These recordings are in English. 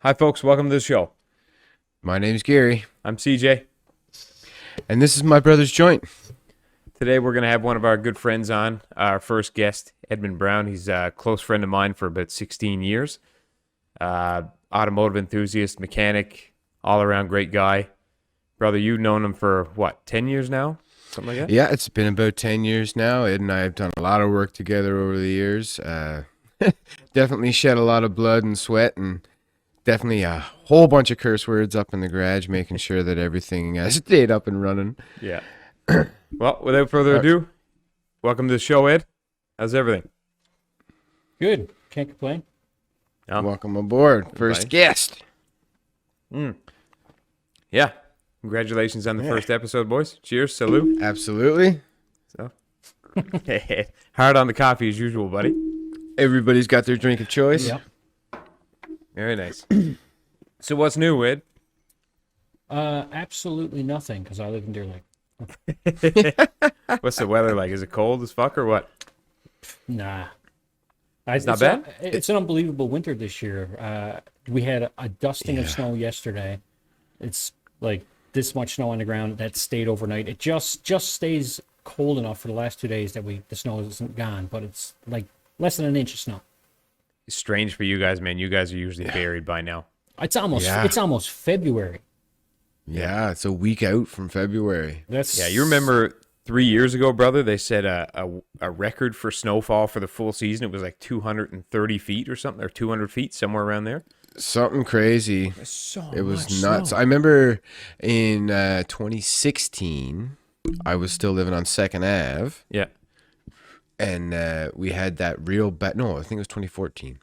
Hi, folks. Welcome to the show. My name's Gary. I'm CJ. And this is my brother's joint. Today, we're going to have one of our good friends on, our first guest, Edmund Brown. He's a close friend of mine for about 16 years. Automotive enthusiast, mechanic, all-around great guy. Brother, you've known him for, 10 years now? Something like that? Yeah, it's been about 10 years now. Ed and I have done a lot of work together over the years. Definitely shed a lot of blood and sweat, and definitely a whole bunch of curse words up in the garage, making sure that everything stayed up and running. Yeah. Well, without further ado, welcome to the show, Ed. How's everything? Good. Can't complain. Oh. Welcome aboard. First guest. Yeah. Congratulations on the first episode, boys. Cheers. Salute. Absolutely. So, hard on the coffee as usual, buddy. Everybody's got their drink of choice. Yep. Very nice. So what's new, Ed? Absolutely nothing, because I live in Deer Lake. What's the weather like? Is it cold as fuck or what? Nah. It's not bad? It's an unbelievable winter this year. We had a dusting of snow yesterday. It's like this much snow on the ground that stayed overnight. It just stays cold enough for the last 2 days that the snow isn't gone, but it's like less than an inch of snow. It's strange for you guys, man. You guys are usually buried by now. It's almost February. Yeah, it's a week out from February. Yeah, you remember 3 years ago, brother, they said a record for snowfall for the full season. It was like 230 feet or something, or 200 feet, somewhere around there. Something crazy. It was nuts. Snow. I remember in 2016, I was still living on 2nd Ave. Yeah. And we had that real bad. No, I think it was 2014.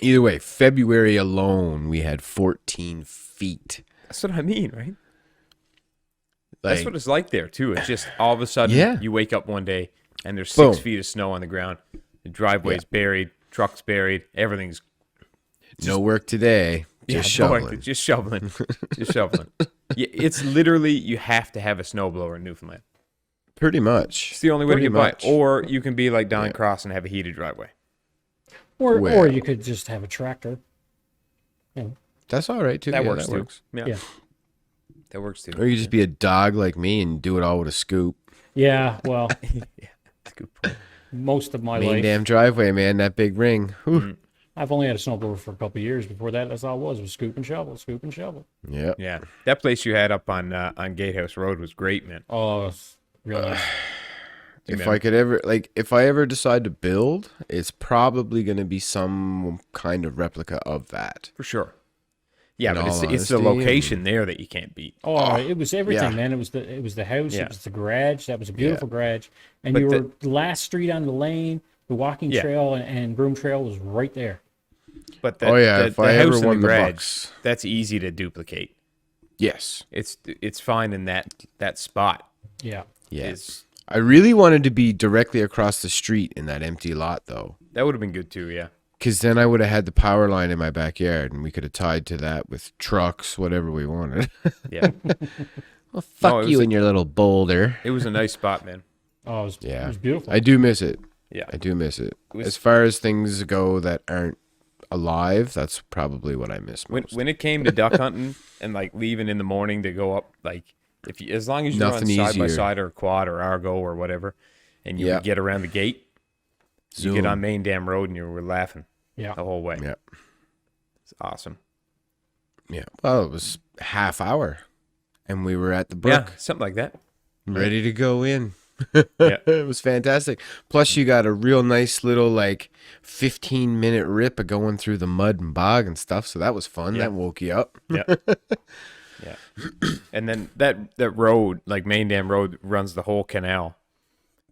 Either way, February alone, we had 14 feet. That's what I mean, right? Like, That's what it's like there, too. It's just all of a sudden, you wake up one day, and there's 6 Boom. feet of snow on the ground. The driveway's buried, truck's buried, everything's... no work today. Just shoveling. Just shoveling. Just shoveling. Yeah, it's literally, you have to have a snowblower in Newfoundland. Pretty much. It's the only way to Pretty get by. much. Or you can be like Don Cross and have a heated driveway. Or you could just have a tractor. Yeah. That's all right, too. That Yeah, works, that too. works. Yeah. That works, too. Or you just be a dog like me and do it all with a scoop. Yeah, well, Yeah, that's a good point. most of my Main life, damn driveway, man. That big ring. Whew. I've only had a snowblower for a couple of years. Before that, that's all it was scoop and shovel, scoop and shovel. Yeah. Yeah. That place you had up on Gatehouse Road was great, man. Oh, it's real nice. If I ever decide to build, it's probably going to be some kind of replica of that. For sure. Yeah, In but all it's the honesty, location there that you can't beat. Oh, it was everything, yeah. man. It was the house, Yeah. it was the garage. That was a beautiful garage. And But you were the last street on the lane. The walking Yeah. trail and broom trail was right there. But Oh, yeah, if I ever won the garage, Bucks. that's easy to duplicate. Yes. It's fine in that spot. Yeah. Yes. I really wanted to be directly across the street in that empty lot, though. That would have been good too, yeah. Because then I would have had the power line in my backyard, and we could have tied to that with trucks, whatever we wanted. Yeah. Well, fuck No, it you was and your little boulder. It was a nice spot, man. Oh, it Yeah. was beautiful. I do miss it. Yeah. I do miss it. was- As far as things go that aren't alive, that's probably what I miss most. When it came to duck hunting and like leaving in the morning to go up, like as long as you Nothing run side by easier. side or quad or Argo or whatever, and you Yeah. would get around the gate, you Zoom. get on main damn road and you were laughing Yeah. the whole way. Yeah. It's awesome. Yeah. Well, it was half hour, and we were at the brook, Yeah, something like that. ready to go in. Yeah. It was fantastic. Plus, you got a real nice little 15-minute rip of going through the mud and bog and stuff. So that was fun. Yeah. That woke you up. Yeah. Yeah. And then that road, like main dam road, runs the whole canal.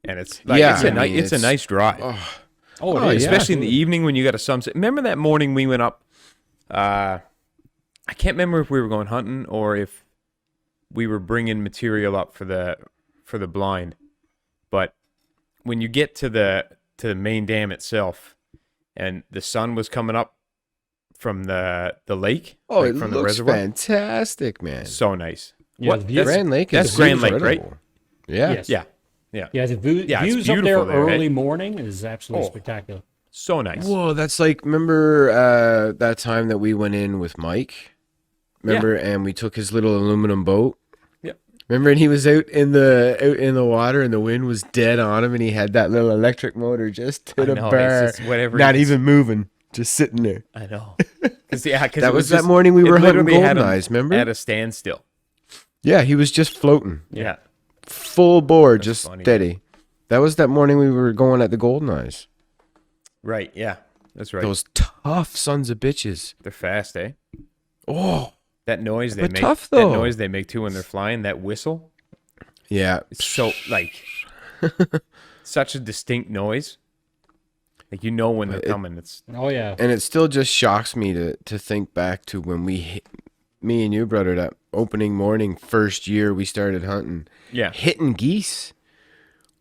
And it's like Yeah, it's a nice drive. Oh, Oh, it is. yeah. Especially in the evening when you got a sunset. Remember that morning we went up? I can't remember if we were going hunting or if we were bringing material up for the blind. But when you get to the main dam itself, and the sun was coming up from the lake, Oh, like it from the looks reservoir, fantastic, man. so nice. Yeah, the views- Grand Lake that's is Grand Lake, right? incredible. Yeah. Yes. Yeah, yeah. Yeah, the Yeah, it's views up there beautiful there, right? early morning is absolutely Oh. spectacular. So nice. Whoa, that's like, remember that time that we went in with Mike? Remember, and we took his little aluminum boat? Yep. Remember, and he was out in the water, and the wind was dead on him, and he had that little electric motor just to the know, bar, it's just whatever not he's- even moving, just sitting there. I know. Cause that That was that morning we were hunting golden eyes, remember? At a standstill. Yeah, he was just floating, Yeah. full bore, That's just funny. steady. That was that morning we were going at the golden eyes. Right. Yeah. That's right. Those tough sons of bitches. They're fast, eh? Oh, That noise they But make. tough, That though. noise they make too when they're flying. That whistle. yeah. It's so like such a distinct noise. Like you know when they're coming. It's Oh yeah. And it still just shocks me to think back to when me and you, brother, that opening morning, first year we started hunting, yeah. hitting geese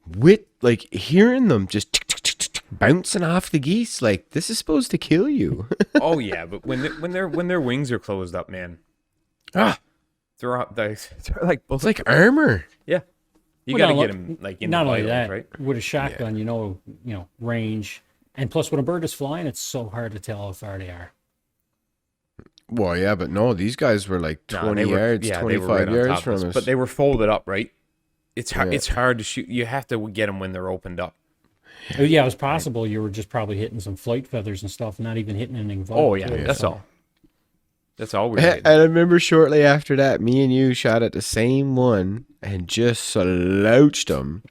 with, like, hearing them just bouncing off the geese. Like, this is supposed to kill you. Oh yeah, but when their wings are closed up, man, Ah, they're like it's like armor. yeah. You Well, got to not get lo- them like in Not the only vitals, that, right? with a shotgun, you know, range, and plus when a bird is flying, it's so hard to tell how far they are. Well, yeah, but no, these guys were like No, 20 they were- yards, yeah, they were 25 right on yards top of from us. but they were folded up, right? It's hard. Yeah. It's hard to shoot. You have to get them when they're opened up. Oh, yeah, it was possible you were just probably hitting some flight feathers and stuff, not even hitting anything vital. Oh yeah, too, that's so- all. That's all we're And doing. I remember shortly after that, me and you shot at the same one and just slouched him.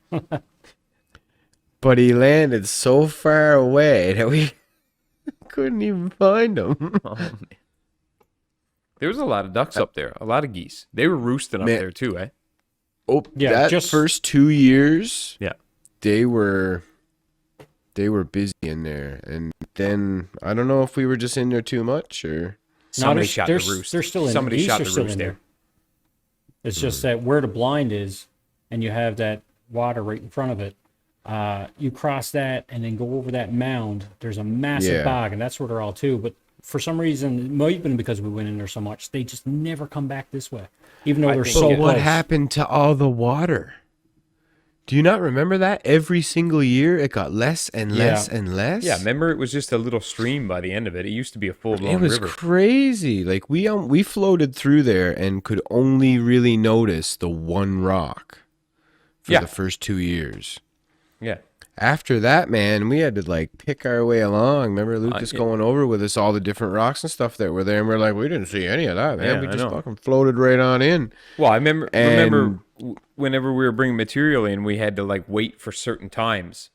But he landed so far away that we couldn't even find him. Oh, man. There was a lot of ducks up there, a lot of geese. They were roosting up Man. there too, eh? Oh, Yeah, that just- first 2 years, Yeah. they were busy in there. And then I don't know if we were just in there too much or Somebody they're- shot they're- the roost. They're still in. Somebody Geese shot are the still roost in there. It's just that where the blind is, and you have that water right in front of it. You cross that and then go over that mound. There's a massive Yeah. bog, and that's where they're all too. But for some reason, it might have been because we went in there so much, they just never come back this way, even though I they're think- so But But what close. happened to all the water? Do you not remember that? Every single year it got less and less Yeah. and less. Yeah, remember it was just a little stream by the end of it. It used to be a full It blown was river. crazy. Like we floated through there and could only really notice the one rock for Yeah. the first 2 years. Yeah. After that, man, we had to like pick our way along. Remember Lucas yeah. going over with us all the different rocks and stuff that were there, and we're like, we didn't see any of that, man. Yeah, we I just know. fucking floated right on in. Well, I remember And- whenever we were bringing material in, we had to like wait for certain times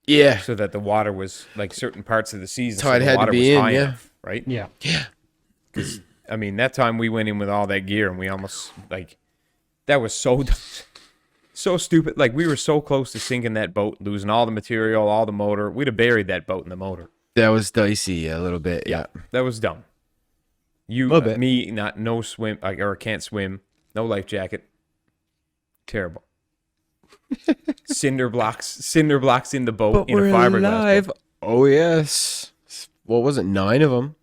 Yeah. so that the water was like certain parts of the season. Tide the had to water be was in, high yeah. enough, right? Yeah, I mean, that time we went in with all that gear and we almost like that was so so stupid. Like we were so close to sinking that boat, losing all the material, all the motor. We'd have buried that boat in the motor. That was dicey a little bit. Yeah. That was dumb. You, Little bit. me, not no swim or can't swim, no life jacket. Terrible. cinder blocks in the boat But in we're a fiberglass alive. boat. Oh yes. What was it? 9 of them.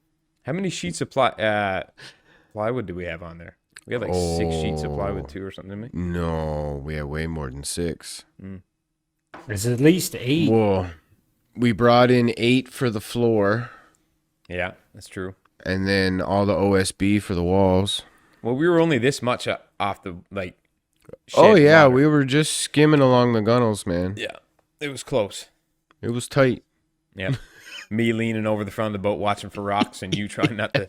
How many sheets of plywood do we have on there? We had like 6 sheets of plywood too, or something, didn't we? No, we had way more than 6. it's at least 8. Whoa. We brought in 8 for the floor, Yeah, that's true. and then all the OSB for the walls. Well, we were only this much off the like. Oh shed yeah, water. we were just skimming along the gunnels, man. Yeah, it was close. It was tight. Yeah, me leaning over the front of the boat watching for rocks, and you trying not to,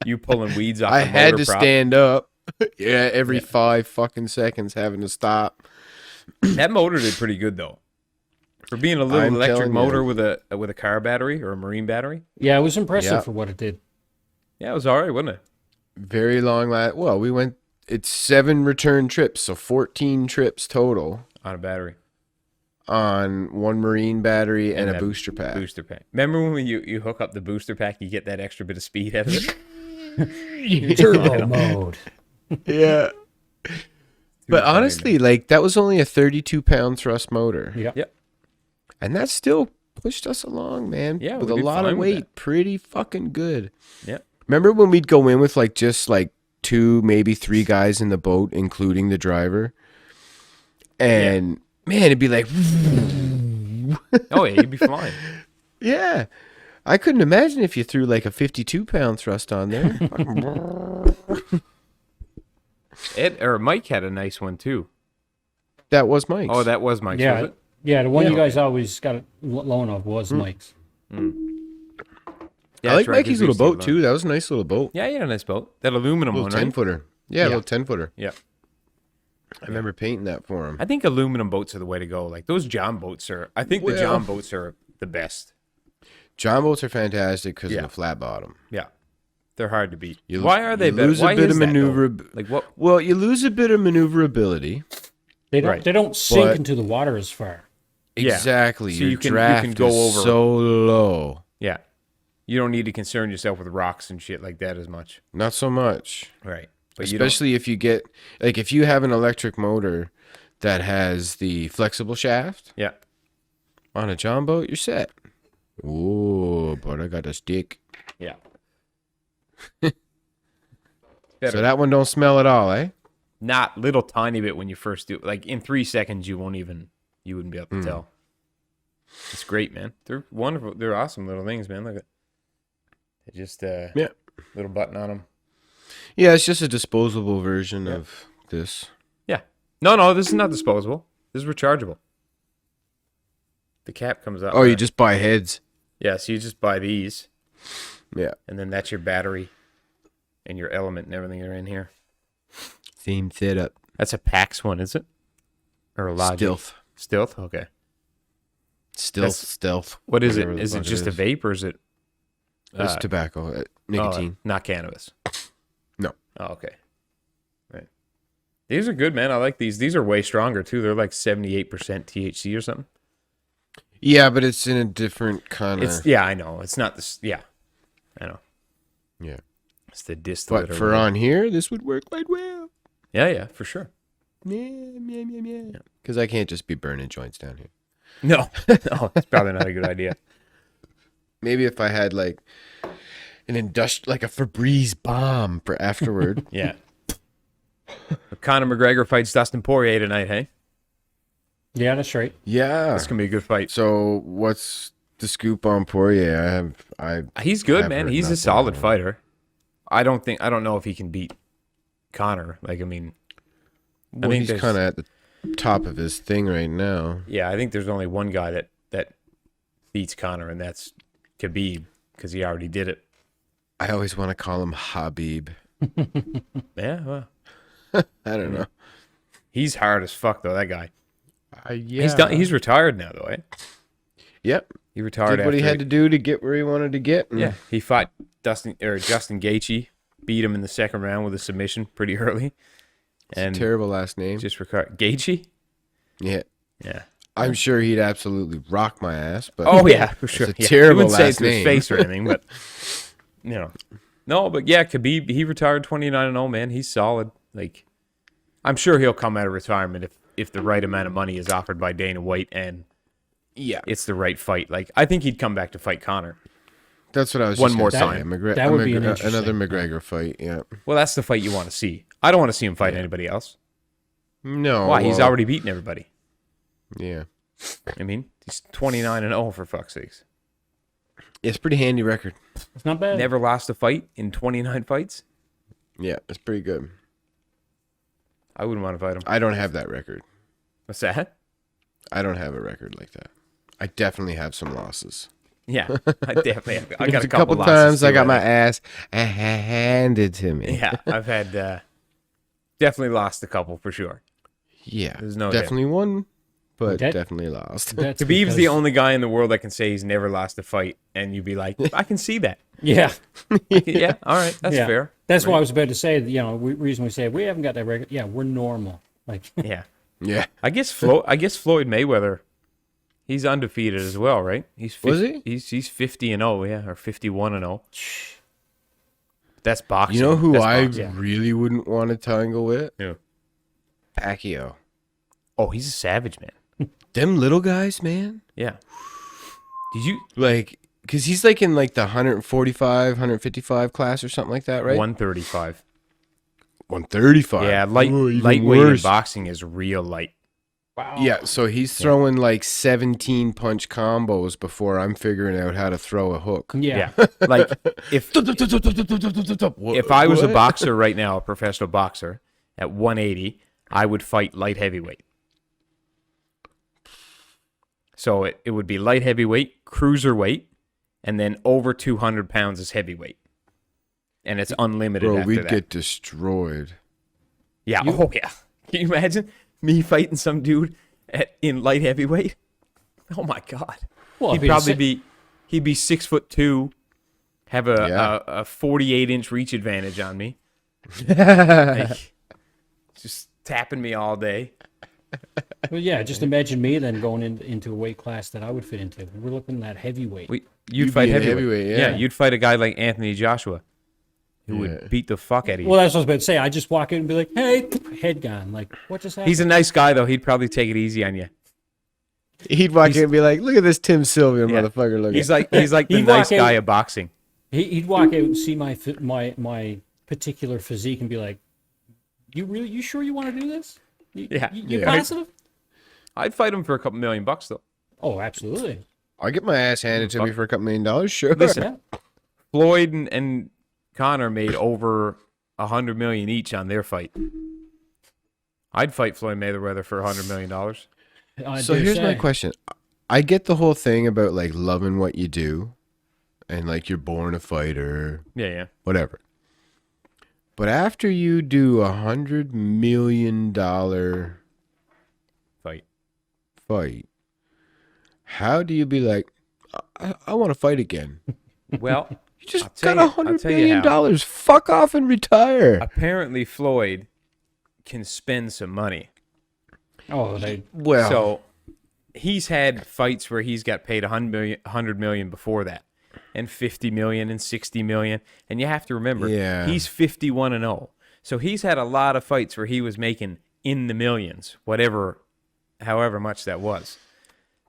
you pulling weeds off. I the had motor to prop. stand up. Yeah, every 5 fucking seconds having to stop. That motor did pretty good though, for being a little I'm electric telling motor you. with a car battery or a marine battery. Yeah, it was impressive Yeah. for what it did. Yeah, it was all right, wasn't it? Very long well, we went it's 7 return trips, so 14 trips total On a battery. on 1 marine battery and a that booster pack. Booster pack. Remember when you hook up the booster pack, you get that extra bit of speed out of it? Turbo mode. Yeah. But funny, honestly, like that was only a 32-pound thrust motor. Yeah. Yep. And that still pushed us along, man. Yeah, with we a did lot fine of with weight. that. Pretty fucking good. Yeah. Remember when we'd go in with like just like 2, maybe 3 guys in the boat, including the driver? And man, it'd be like Oh yeah, you'd be flying. Yeah. I couldn't imagine if you threw like a 52-pound thrust on there. Mike had a nice one too. That was Mike's. Oh, that was Mike's, Yeah, was it? yeah. The one Yeah. you guys always got a loan of was Mike's. Yeah, I like that's right, Mikey's 'cause we little used to boat love- too. That was a nice little boat. Yeah, he had a nice boat. That aluminum Little one, right? 10-footer. Yeah, Yeah. a little 10-footer. Yeah. I remember painting that for him. I think aluminum boats are the way to go. Like those John boats are. I think the Well- John boats are the best. John boats are fantastic because Yeah. of the flat bottom. Yeah, they're hard to beat. You- Why are they you better? lose a Why bit is of that, though? maneuver- Like what? Well, you lose a bit of maneuverability. They don't. Right. They don't sink But- into the water as far. Yeah. Exactly. So Your you can draft go is over. so low. Yeah, you don't need to concern yourself with rocks and shit like that as much. Not so much. Right. But you don't- Especially if you get, like, if you have an electric motor that has the flexible shaft Yeah. on a John boat, you're set. Ooh, but I got a stick. Yeah. So that one don't smell at all, eh? Not little tiny bit when you first do it. Like in 3 seconds, you wouldn't be able to tell. It's great, man. They're wonderful. They're awesome little things, man. Look at they just Yeah. little button on them. Yeah, it's just a disposable version of this. Yeah. No, this is not disposable. This is rechargeable. The cap comes out. Oh, you just buy heads. Yeah, so you just buy these, Yeah. and then that's your battery and your element and everything are in here. Same setup. That's a PAX one, is it? Or a Logic? Stealth. Stealth? Okay. Stealth. What is it? Whatever the Is it fuck just a vape or is it It's tobacco, nicotine. not cannabis? No. Oh, okay. Right. These are good, man. I like these. These are way stronger too. They're like 78% THC or something. Yeah, but it's in a different kind of. It's I know. It's not this. Yeah, I know. Yeah. It's the distillate. But or for whatever. on here, this would work quite well. Yeah, for sure. Yeah. Because I can't just be burning joints down here. No, no, it's probably not a good idea. Maybe if I had like an like a Febreze bomb for afterward. Yeah. Conor McGregor fights Dustin Poirier tonight. Hey, Yeah, that's right. Yeah. that's gonna be a good fight. So what's the scoop on Poirier? He's good, I've man. heard He's a nothing solid about it. fighter. I don't know if he can beat Conor. Like, I mean, Well, think he's there's- kind of at the top of his thing right now. yeah, I think there's only one guy that beats Conor, and that's Khabib, because he already did it. I always want to call him Habib. Yeah, well, I don't know. he's hard as fuck though. That guy. Yeah. He's done. He's retired now though. Eh? Yep. He retired Did what he after had to do to get where he wanted to get. and- Yeah, he fought Justin Gaethje, beat him in the second round with a submission pretty early, It's and a terrible last name. just retired. Gaethje. Yeah. Yeah. I'm sure he'd absolutely rock my ass, but Oh yeah, for sure. It's a Yeah. terrible He wouldn't say it last to his name. face or anything, but you know, no. But yeah, Khabib, he retired 29-0. Man, he's solid. Like, I'm sure he'll come out of retirement if the right amount of money is offered by Dana White and yeah, it's the right fight. Like, I think he'd come back to fight Conor. that's what I was. One just more gonna say. time. That would be an another interesting- McGregor fight. Yeah. Well, that's the fight you want to see. I don't want to see him fight anybody else. No. Why? He's well, already beaten everybody. Yeah. I mean, he's 29-0 for fuck's sakes. It's a pretty handy record. It's not bad. Never lost a fight in 29 fights. Yeah, it's pretty good. I wouldn't want to fight him. I don't have that record. What's that? I don't have a record like that. I definitely have some losses. Yeah, I definitely have. I got There's a couple losses times I too, got my think. ass handed to me. Yeah, I've had definitely lost a couple for sure. Yeah. There's no doubt. definitely won, but That- definitely lost. That's Khabib's because- the only guy in the world that can say he's never lost a fight, and you'd be like, I can see that. Yeah, Yeah, all right, that's yeah. fair. That's why I was about to say. Reason we say we haven't got that record. Yeah, we're normal. Like, Yeah, Yeah. I guess Floyd Mayweather, he's undefeated as well, right? Was he? He's 50-0, yeah, or 51-0. That's boxing. You know who That's I boxing. really wouldn't want to tangle with? Yeah. Pacquiao. Oh, he's a savage, man. Them little guys, man. Yeah. Did you Like, because he's like in like the 145, 155 class or something like that, right? 135? 135. Yeah, Ooh, even lightweight in worse. boxing is real light. Wow. Yeah, so he's throwing like 17 punch combos before I'm figuring out how to throw a hook. Yeah. Like if I was a boxer right now, a professional boxer at 180, I would fight light heavyweight. So it would be light heavyweight, cruiserweight, and then over 200 pounds is heavyweight. And it's unlimited Bro, after we'd that. get destroyed. Yeah. Oh, yeah. Can you imagine me fighting some dude in light heavyweight? Oh, my God. Well, He'd probably be 6'2", have Yeah. a 48-inch reach advantage on me. Like, just tapping me all day. Well, yeah, just imagine me then going into a weight class that I would fit into. We're looking at heavyweight. You'd You'd fight be a heavyweight. heavyweight, Yeah, yeah. you'd fight a guy like Anthony Joshua, who would beat the fuck out of you. Well, that's what I was about to say. I just walk in and be like, "Hey, head gone." Like, what just happened? He's a nice guy, though. He'd probably take it easy on you. He'd walk in and be like, "Look at this Tim Sylvian Yeah. motherfucker." Look He's at like the He'd nice walk guy out- of boxing. He'd walk out and see my particular physique and be like, "You sure you want to do this? You Yeah. you positive?" I'd fight him for a couple $1 million, though. Oh, absolutely. I'll get my ass handed to me for a couple $1 million, sure. Listen, Yeah. Floyd and Connor made over $100 million each on their fight. I'd fight Floyd Mayweather for $100 million. I So dare here's my say. question. I get the whole thing about like loving what you do and like you're born a fighter, Yeah. whatever. But after you do $100 million Fight. fight, how do you be like, I want to fight again? Well, You just I'll tell got you- $100 I'll tell you million. how. Dollars. Fuck off and retire. Apparently Floyd can spend some money. Oh, they. Well, So he's had fights where he's got paid $100 million before that, and $50 million and $60 million. And you have to remember, Yeah. he's 51-0. So he's had a lot of fights where he was making in the millions, however much that was.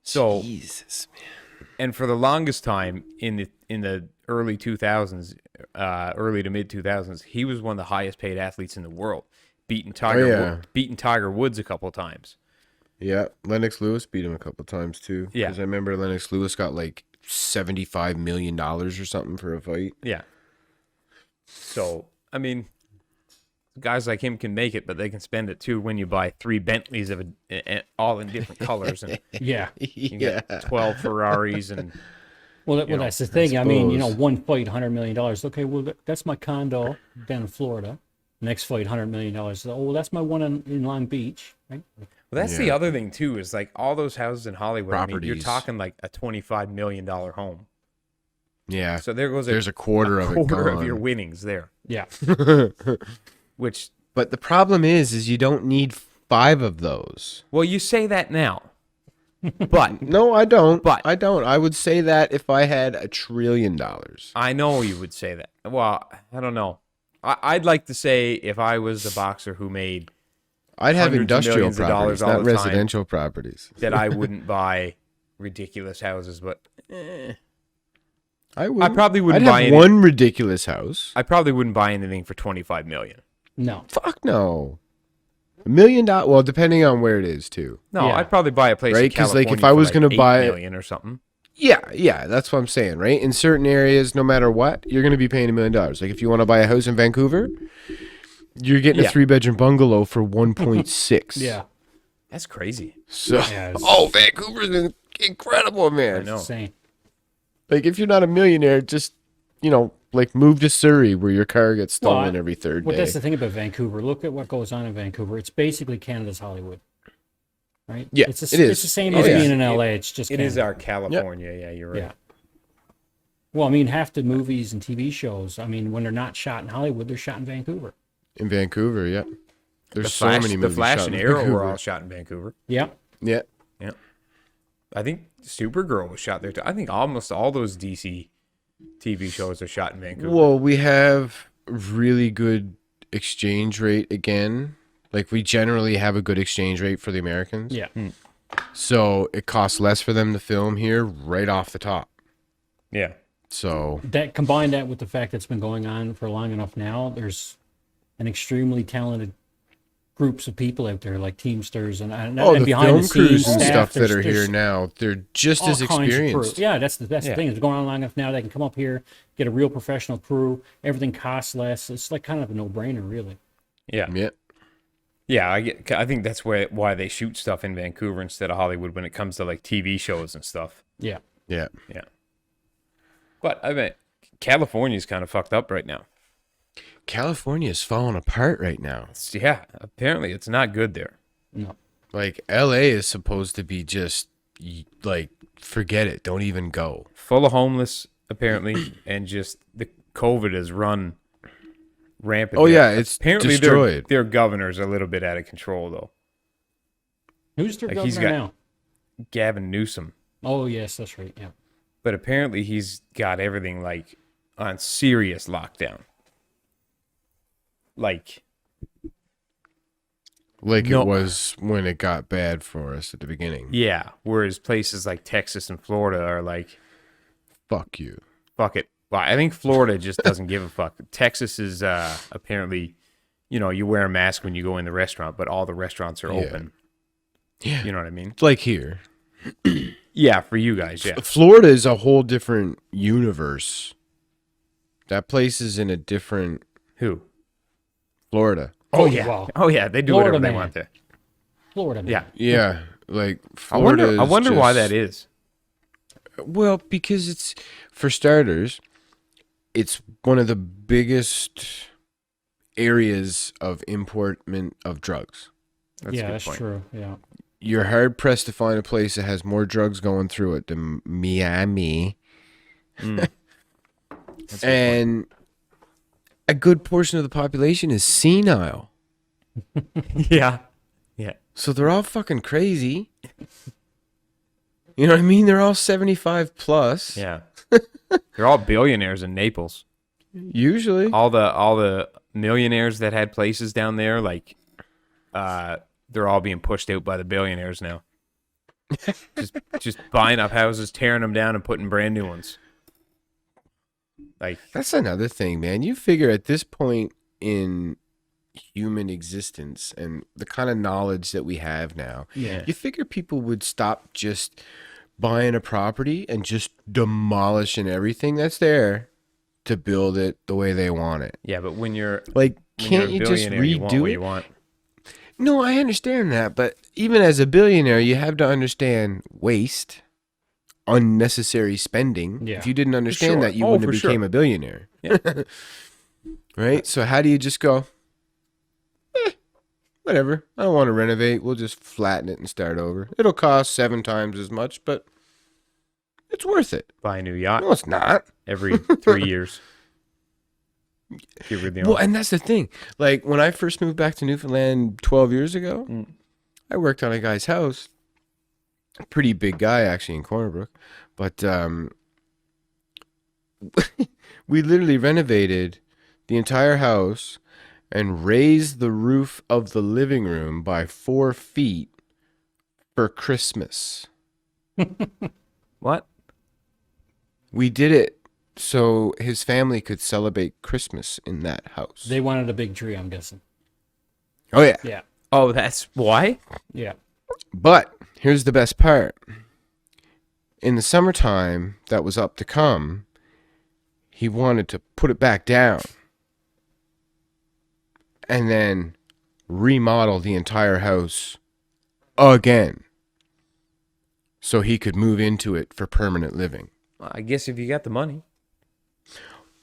So, Jesus, man. and for the longest time in the early 2000s, early to mid 2000s, he was one of the highest paid athletes in the world, beating Tiger Woods a couple of times. Yeah, Lennox Lewis beat him a couple times too. Yeah. Because I remember Lennox Lewis got like $75 million or something for a fight. Yeah. So, I mean, guys like him can make it, but they can spend it too when you buy 3 Bentleys all in different colors, and Yeah. you get 12 Ferraris, and Well, know, that's the thing. I mean, suppose. one fight, $100 million. Okay, well, that's my condo down in Florida. Next fight, $100 million. Oh, well, that's my one in Long Beach, right? well, that's the other thing too. Is like all those houses in Hollywood. I mean, you're Properties. talking like a $25 million home. Yeah. So there goes There's a quarter of it quarter of gone. your winnings there. Yeah. Which, But the problem is you don't need 5 of those. well, you say that now, but No, I don't. But- I don't. I would say that if I had $1 trillion. I know you would say that. Well, I don't know. I'd like to say if I was a boxer who made I'd have hundreds of industrial millions of dollars properties, all not the time. residential properties. that I wouldn't buy ridiculous houses, but I would. I probably wouldn't I'd buy have any. one ridiculous house. I probably wouldn't buy anything for $25 million. No. Fuck no. $1 million. Well, depending on where it is too. No, Yeah. I'd probably buy a place Right, in 'cause, like, if California I for, was like, gonna 8 buy- million or something. Yeah, that's what I'm saying, right? In certain areas, no matter what, you're going to be paying $1 million. Like if you want to buy a house in Vancouver, you're getting Yeah. a 3-bedroom bungalow for 1.6. Yeah. That's crazy. So, Yeah, it's- oh, Vancouver's incredible, man. I know. Insane. Like if you're not a millionaire, just like move to Surrey where your car gets Well, stolen every third Well, day. that's the thing about Vancouver. Look at what goes on in Vancouver. It's basically Canada's Hollywood, right? Yeah, it's it is. It's the same Oh, as yeah. being in LA. It's just It is Canada. our California. Yeah, you're right. Yeah. Well, I mean, half the movies and TV shows, I mean, when they're not shot in Hollywood, they're shot in Vancouver. In Vancouver, yeah. There's The so Flash, many the movies Flash shot and in Arrow Vancouver. were all shot in Vancouver. Yeah. Yeah. Yeah. I think Supergirl was shot there too. I think almost all those DC TV shows are shot in Vancouver. Well, we have really good exchange rate again. Like we generally have a good exchange rate for the Americans. Yeah. So it costs less for them to film here right off the top. Yeah. So That combine that with the fact that it's been going on for long enough now, there's an extremely talented groups of people out there, like Teamsters and Oh, the behind film the crews scenes and staff, stuff that are there's here now, they're just all as kinds of crew. experienced. Yeah, that's the Yeah. thing. It's going on long enough now. They can come up here, get a real professional crew. Everything costs less. It's like kind of a no-brainer, really. Yeah. Yeah. Yeah, I think that's why they shoot stuff in Vancouver instead of Hollywood when it comes to like TV shows and stuff. Yeah. Yeah. Yeah. But I mean, California's kind of fucked up right now. California is falling apart right now. Yeah, apparently it's not good there. No. Like, LA is supposed to be just, like, forget it. Don't even go. Full of homeless, apparently, and just the COVID has run rampant. Oh, there. yeah, it's apparently destroyed. Their governor's a little bit out of control, though. Who's their Like, he's governor got- now? Gavin Newsom. Oh, yes, that's right. Yeah. But apparently he's got everything, like, on serious lockdown. Like, Like No. it was when it got bad for us at the beginning. yeah. Whereas places like Texas and Florida are like, Fuck you. fuck it. Well, I think Florida just doesn't give a fuck. Texas is apparently, you wear a mask when you go in the restaurant, but all the restaurants are Yeah. open. Yeah. You know what I mean? It's like here. Yeah, for you guys, yeah. Florida is a whole different universe. That place is in a different Who? Florida. Oh, yeah. Wow. Oh, yeah. They do Florida whatever they man. want there. Florida. Man. Yeah. Yeah. Like I Florida. wonder why that is. Well, because it's, for starters, it's one of the biggest areas of importment of drugs. That's a Yeah, good that's point. true. Yeah. You're hard pressed to find a place that has more drugs going through it than Miami. That's a good And a good portion of the population is senile. point. Yeah. Yeah. So they're all fucking crazy. You know what I mean? They're all 75 plus. Yeah. They're all billionaires in Naples. Usually. All the millionaires that had places down there, like, they're all being pushed out by the billionaires now. just buying up houses, tearing them down, and putting brand new ones. Like, That's another thing, man. You figure at this point in human existence and the kind of knowledge that we have now, Yeah. you figure people would stop just buying a property and just demolishing everything that's there to build it the way they want it. yeah, but when you're Like, when can't you're you a just billionaire, you want redo what it? you want. No, I understand that, but even as a billionaire, you have to understand waste, unnecessary spending. Yeah. If you didn't understand sure. that, you Oh, wouldn't for have sure. became a billionaire. Yeah. Right? So how do you just go, whatever, I don't want to renovate. We'll just flatten it and start over. It'll cost 7 times as much, but it's worth it. Buy a new yacht No, it's not. every 3 years. Get rid of the Well, old- and that's the thing. Like, when I first moved back to Newfoundland 12 years ago, Mm. I worked on a guy's house. A pretty big guy, actually, in Corner Brook. But we literally renovated the entire house and raised the roof of the living room by 4 feet for Christmas. What? We did it so his family could celebrate Christmas in that house. They wanted a big tree, I'm guessing. Oh, yeah. Yeah. Oh, that's why? Yeah. But here's the best part. In the summertime that was up to come, he wanted to put it back down and then remodel the entire house again so he could move into it for permanent living. Well, I guess if you got the money.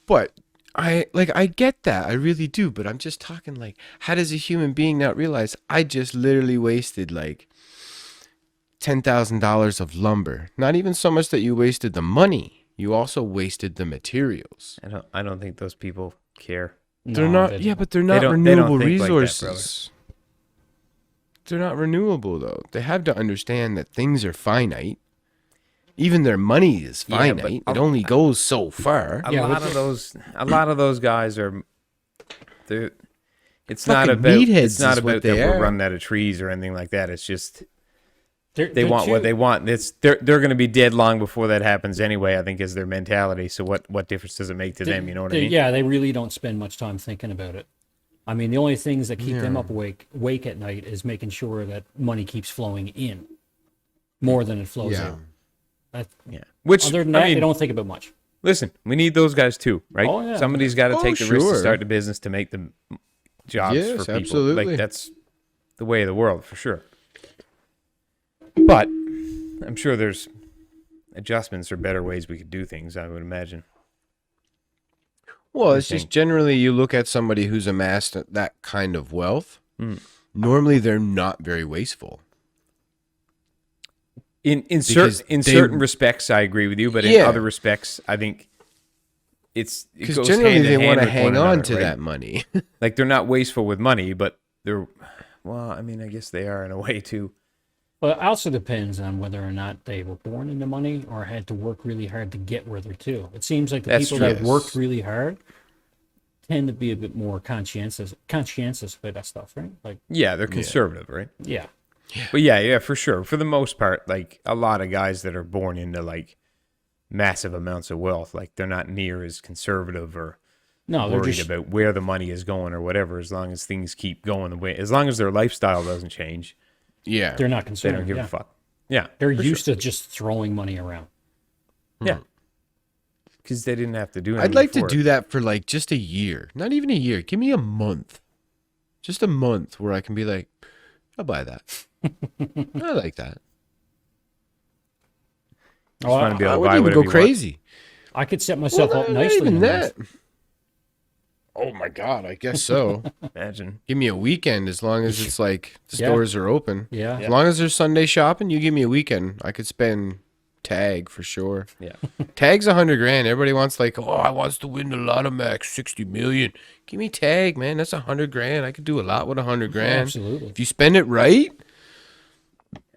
But I get that. I really do. But I'm just talking like, how does a human being not realize I just literally wasted like $10,000 of lumber? Not even so much that you wasted the money. You also wasted the materials. I don't think those people care. They're No, not. they Yeah, don't. but they're not don't renewable think like that, resources. They're not renewable though. They have to understand that things are finite. Even their money is Yeah, but finite. It only goes so far. A Yeah, lot but- of those guys are. It's Fucking not about. meatheads It's not is what about that they we're are. running out of trees or anything like that. It's just They're they want what they want. They're going to be dead long before that happens anyway. I think is their mentality. So what difference does it make to them? You know what I mean? Yeah, they really don't spend much time thinking about it. I mean, the only things that keep them up awake at night is making sure that money keeps flowing in more than it flows Yeah. out. That, Yeah. Which, other than I that, mean, they don't think about much. listen, we need those guys too, right? Oh, yeah. Somebody's got to Oh, take the risk to sure. start the business to make the jobs Yes, for people. absolutely. Like, that's the way of the world, for sure. But I'm sure there's adjustments or better ways we could do things, I would imagine. Well, it's think? just generally you look at somebody who's amassed that kind of wealth. Mm. Normally, they're not very wasteful. In Because certain respects, I agree with you, but in Yeah. other respects, I think it Because goes generally hand in they hand want to with hang one on another, to right? that money. Like, they're not wasteful with money, but they're, well, I mean, I guess they are in a way too. But it also depends on whether or not they were born into money or had to work really hard to get where they're to. It seems like the That's people true. that worked really hard tend to be a bit more conscientious about that stuff, right? Like, Yeah, they're conservative, right? yeah. But yeah, for sure. For the most part, like, a lot of guys that are born into like massive amounts of wealth, like, they're not near as conservative or No, they're worried just about where the money is going or whatever, as long as things keep going the way, as long as their lifestyle doesn't change, Yeah. they're not they concerned. don't give yeah. a fuck. Yeah, They're for used to just throwing money around. sure. Yeah, because they didn't have to do anything. I'd like to for it. do that for like just a year. Not even a year. Give me a month. Just a month where I can be like, I'll buy that. I like that. Just want to be I able to buy wouldn't even whatever go you want. crazy. I could set myself up not nicely. even in that. this. Oh my God, I guess so. Imagine. Give me a weekend as long as it's like the Yeah. stores are open. Yeah. As long as there's Sunday shopping, you give me a weekend. I could spend tag for sure. Yeah. Tag's $100 grand. Everybody wants like, oh, I wants to win the lotto max, 60 million. Give me tag, man. That's $100 grand. I could do a lot with $100 grand. Absolutely. If you spend it right,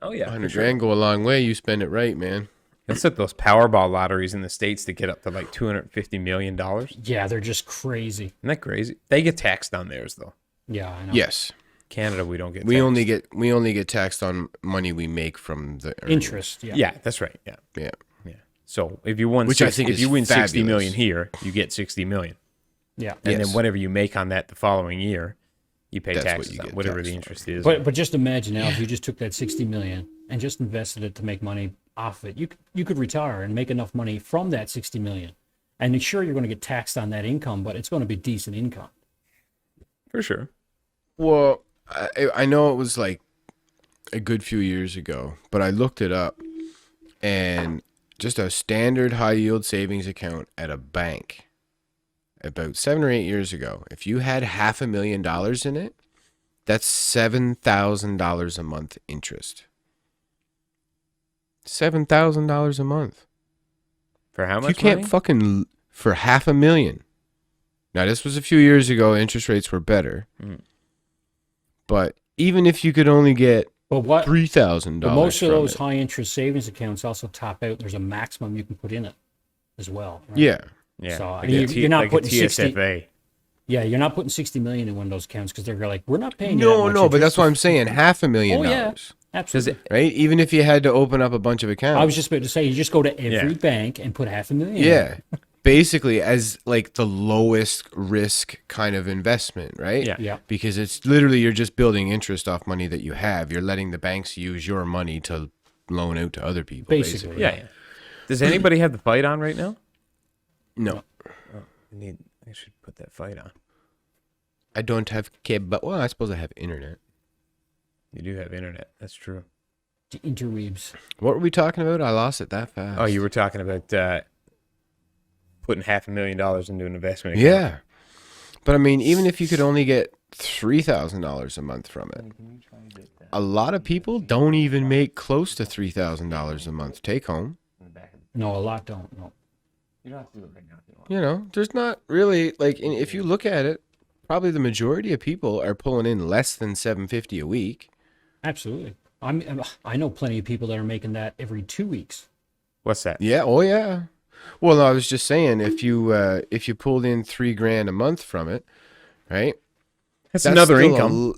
Oh yeah, 100 grand go a long way. You spend it right, man. That's like those Powerball lotteries in the States that get up to like $250 million. Isn't Yeah, they're just crazy. that crazy? They get taxed on theirs though. Yeah, I know. Yes. Canada, we don't get. We taxed. only get taxed on money we make from the earnings. Interest. Yeah. Yeah, that's right. Yeah, Yeah. yeah. So if you won, Which I think if is you win 60 fabulous. million here, you get 60 million, Yeah. and Yes. then whatever you make on that the following year, you pay That's what taxes you on get whatever taxed the on. interest is. But just imagine now if you just took that 60 million and just invested it to make money off it, you could retire and make enough money from that 60 million. And sure, you're going to get taxed on that income, but it's going to be decent income. For sure. Well, I know it was like a good few years ago, but I looked it up, and just a standard high yield savings account at a bank about 7 or 8 years ago, if you had $500,000 in it, that's $7,000 a month interest. $7,000 a month. For how You much can't money? fucking for $500,000. Now this was a few years ago. Interest rates were better, but even if you could only get But what? $3,000, But most of from those it. high interest savings accounts also top out. There's a maximum you can put in it as well. Right? Yeah, Yeah. So, like I mean, a T- you're not like a putting 60 TSFA. Yeah, you're not putting 60 million in one of those accounts because they're like, we're not paying you no, that much no, but interest that's what I'm saying. $500,000, Oh, yeah. Absolutely. Does it? right? Even if you had to open up a bunch of accounts, I was just about to say, you just go to every Yeah. bank and put $500,000. yeah, basically as like the lowest risk kind of investment, right? Yeah. Yeah. Because it's literally you're just building interest off money that you have. You're letting the banks use your money to loan out to other people. Basically. Yeah, yeah. Does anybody have the fight on right now? No, I should put that fight on. I don't have cable. Well, I suppose I have internet. You do have internet. That's true. The interweaves. What were we talking about? I lost it that fast. Oh, you were talking about putting $500,000 into an investment account. Yeah. But I mean, even if you could only get $3,000 a month from it, a lot of people don't even make close to $3,000 a month take home. No, a lot don't. No. You know, there's not really like if you look at it, probably the majority of people are pulling in less than $750 a week. Absolutely. I know plenty of people that are making that every 2 weeks. What's that? Yeah, oh yeah. Well, no, I was just saying if you pulled in $3,000 a month from it, right? That's another still income.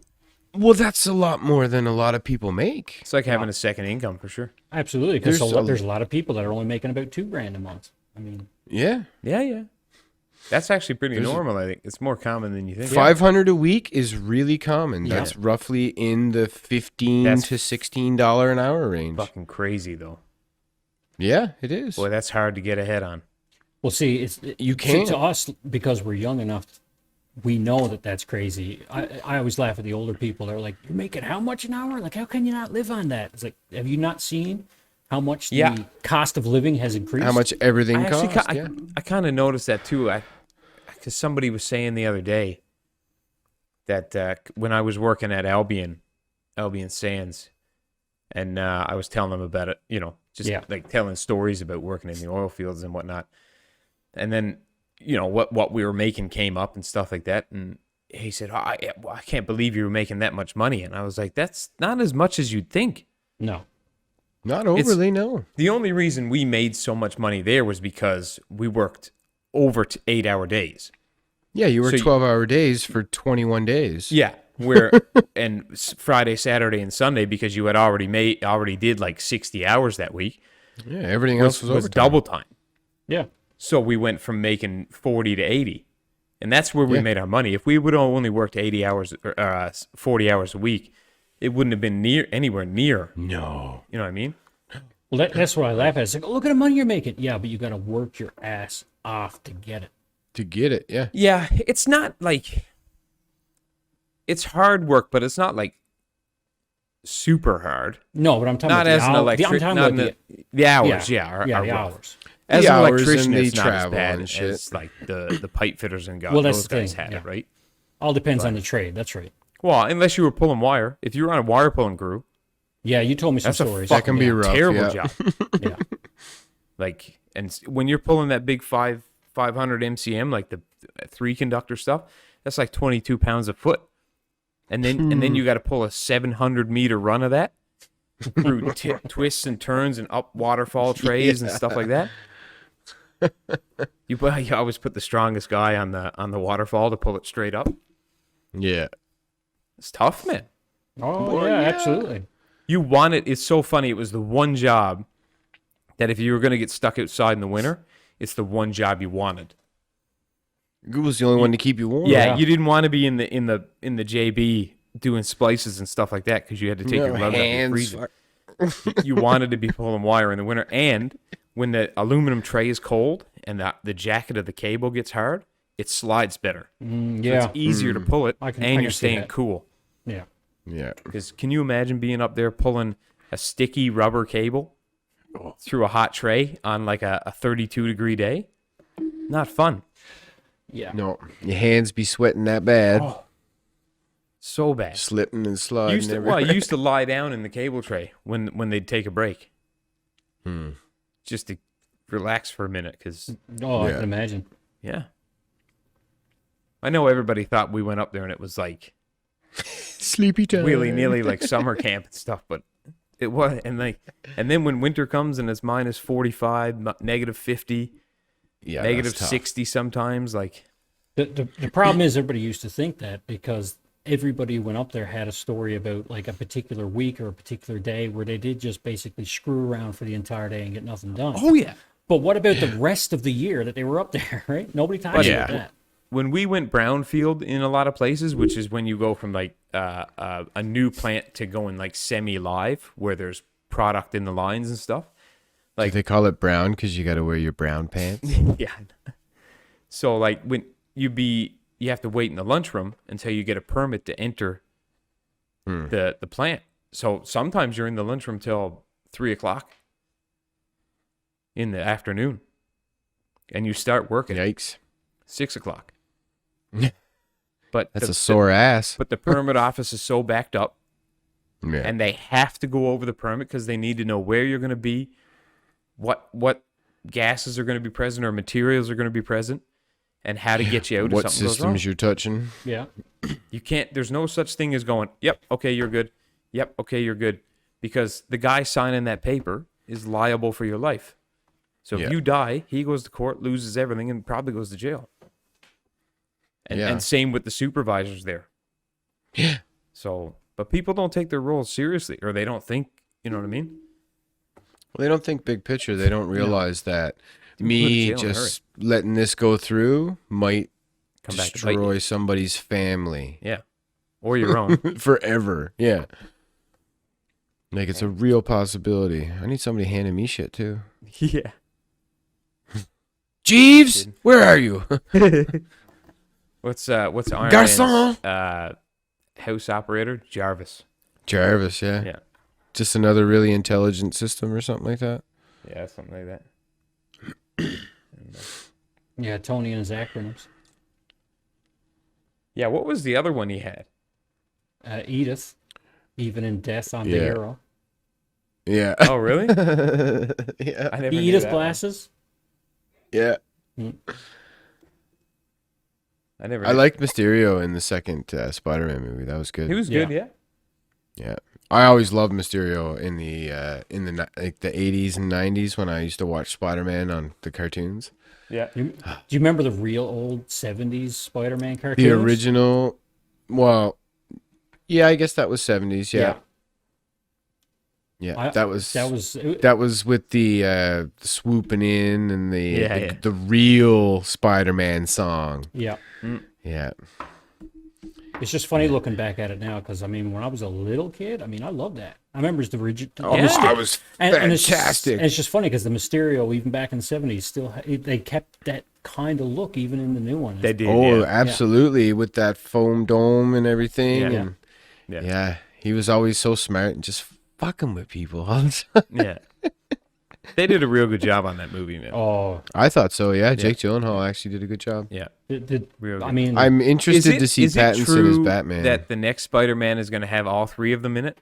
Well, that's a lot more than a lot of people make. It's like having a second income for sure. Absolutely, because There's there's a lot of people that are only making about $2,000 a month. I mean, Yeah. Yeah, yeah. That's actually pretty There's a- normal. I think it's more common than you think. 500 a week is really common. Yeah. That's roughly in the $15 That's to $16 an hour range. Fucking crazy though. Yeah, it is. Boy, that's hard to get ahead on. Well, see, it's You to can't. us because we're young enough. We know that that's crazy. I always laugh at the older people. They're like, "You're making how much an hour? Like, how can you not live on that?" It's like, have you not seen how much Yeah. the cost of living has increased? How much everything I actually, costs. Yeah. I kind of noticed that too. Because somebody was saying the other day that when I was working at Albion Sands, and I was telling them about it, just Yeah. like telling stories about working in the oil fields and whatnot, and then what we were making came up and stuff like that, and he said, I can't believe you were making that much money, and I was like, that's not as much as you'd think. No. Not overly, no. The only reason we made so much money there was because we worked over 8-hour days. Yeah, you work So you- 12-hour days for 21 days. Yeah, and Friday, Saturday, and Sunday, because you had already did like 60 hours that week, Yeah, everything else was overtime. double time. Yeah. So we went from making 40 to 80, and that's where we Yeah. made our money. If we would have only worked 80 hours, 40 hours a week, it wouldn't have been anywhere near. No. You know what I mean? Well, that's what I laugh at. It's like, oh, look at the money you're making. Yeah, but you got to work your ass off to get it. To get it, yeah. Yeah, it's not like it's hard work, but it's not like super hard. No, but I'm talking Not about as an electric, I'm talking not about the hours. Yeah, are the rough. hours. As The an hours electrician, and the it's not as travel bad and shit. as like the pipe fitters and Well, that's those the guys thing, had yeah. it, right? All depends on the trade. That's right. Well, unless you were pulling wire. If you were on a wire pulling crew, Yeah, you told me some that's a stories. That can be yeah. rough. terrible yeah. job. Yeah. Like, and when you're pulling that big 500 MCM, like the 3-conductor stuff, that's like 22 pounds a foot. And then you got to pull a 700-meter run of that through twists and turns and up waterfall trays and stuff like that. You always put the strongest guy on the waterfall to pull it straight up. Yeah. It's tough, man. Oh, yeah, absolutely. You want it. It's so funny. It was the one job that if you were going to get stuck outside in the winter, it's the one job you wanted. It was the only one to keep you warm. Yeah, Yeah. you didn't want to be in the JB doing splices and stuff like that because you had to take your gloves off and hands. freeze it. You wanted to be pulling wire in the winter, and when the aluminum tray is cold and the jacket of the cable gets hard, it slides better. So Yeah. it's easier to pull it, I can and you're see staying that. cool. Yeah. Yeah. Because can you imagine being up there pulling a sticky rubber cable through a hot tray on like a 32-degree day? Not fun. Yeah. No, your hands be sweating that bad. So bad. Slipping and sliding Used to, everywhere. I used to lie down in the cable tray when they'd take a break, just to relax for a minute. Because Oh, I Yeah. can imagine. yeah, I know everybody thought we went up there and it was like Sleepy time. willy nilly like summer camp and stuff, but it was. And then when winter comes and it's minus 45, negative 50, Yeah, negative that's tough. 60 sometimes, like The problem is everybody used to think that because everybody who went up there had a story about like a particular week or a particular day where they did just basically screw around for the entire day and get nothing done. oh yeah. But what about the rest of the year that they were up there, right? Nobody talks Yeah. about that. When we went brownfield in a lot of places, which is when you go from like a new plant to going like semi-live, where there's product in the lines and stuff. Like they call it brown because you got to wear your brown pants. Yeah. So like when you have to wait in the lunchroom until you get a permit to enter the plant. So sometimes you're in the lunchroom till 3:00 in the afternoon, and you start working at Yikes. 6:00. But That's a sore ass. But the permit office is so backed up, Yeah. and they have to go over the permit because they need to know where you're going to be, what gases are going to be present or materials are going to be present, and how to get you out What if something goes wrong. systems you're touching? Yeah. You can't. There's no such thing as going, yep, okay, you're good. Yep, okay, you're good, because the guy signing that paper is liable for your life. So Yeah. if you die, he goes to court, loses everything, and probably goes to jail. And, Yeah. and same with the supervisors there. Yeah. So, but people don't take their roles seriously, or they don't think, you know what I mean? Well, they don't think big picture. They don't realize that me jail in a just letting this go through might Come back to bite you. destroy somebody's family Yeah. Or your own. forever. Yeah. Like, it's a real possibility. I need somebody handing me shit, too. Yeah. Jeeves, where are you? What's Iron Garçon! Man's house operator? Jarvis. Jarvis, yeah. Yeah. Just another really intelligent system or something like that. Yeah, something like that. Yeah, Tony and his acronyms. Yeah, what was the other one he had? Edith, even in death on the Yeah. arrow. Yeah. Oh, really? Yeah. I never The knew Edith that one. glasses. Yeah. I never. I liked Mysterio in the second Spider-Man movie. That was good. He was good, yeah. Yeah. I always loved Mysterio in the like the 80s and 90s when I used to watch Spider-Man on the cartoons. Yeah. Do you remember the real old 70s Spider-Man cartoons? The original, well, yeah, I guess that was 70s. Yeah. Yeah, that was with the swooping in and the real Spider-Man song. Yeah. Yeah. It's just funny looking back at it now because, I mean, when I was a little kid, I mean, I loved that. I remember the original. Oh, I was fantastic. And it's just funny because the Mysterio, even back in the 70s, still they kept that kind of look even in the new one. They did. Oh, yeah. absolutely, with that foam dome and everything. Yeah. And Yeah. he was always so smart and just fucking with people all the time. Yeah. They did a real good job on that movie, man. Oh, I thought so, yeah. Jake Gyllenhaal actually did a good job. Yeah. I good. mean, I'm interested to see is it Pattinson true as Batman. that the next Spider-Man is going to have all three of them in it?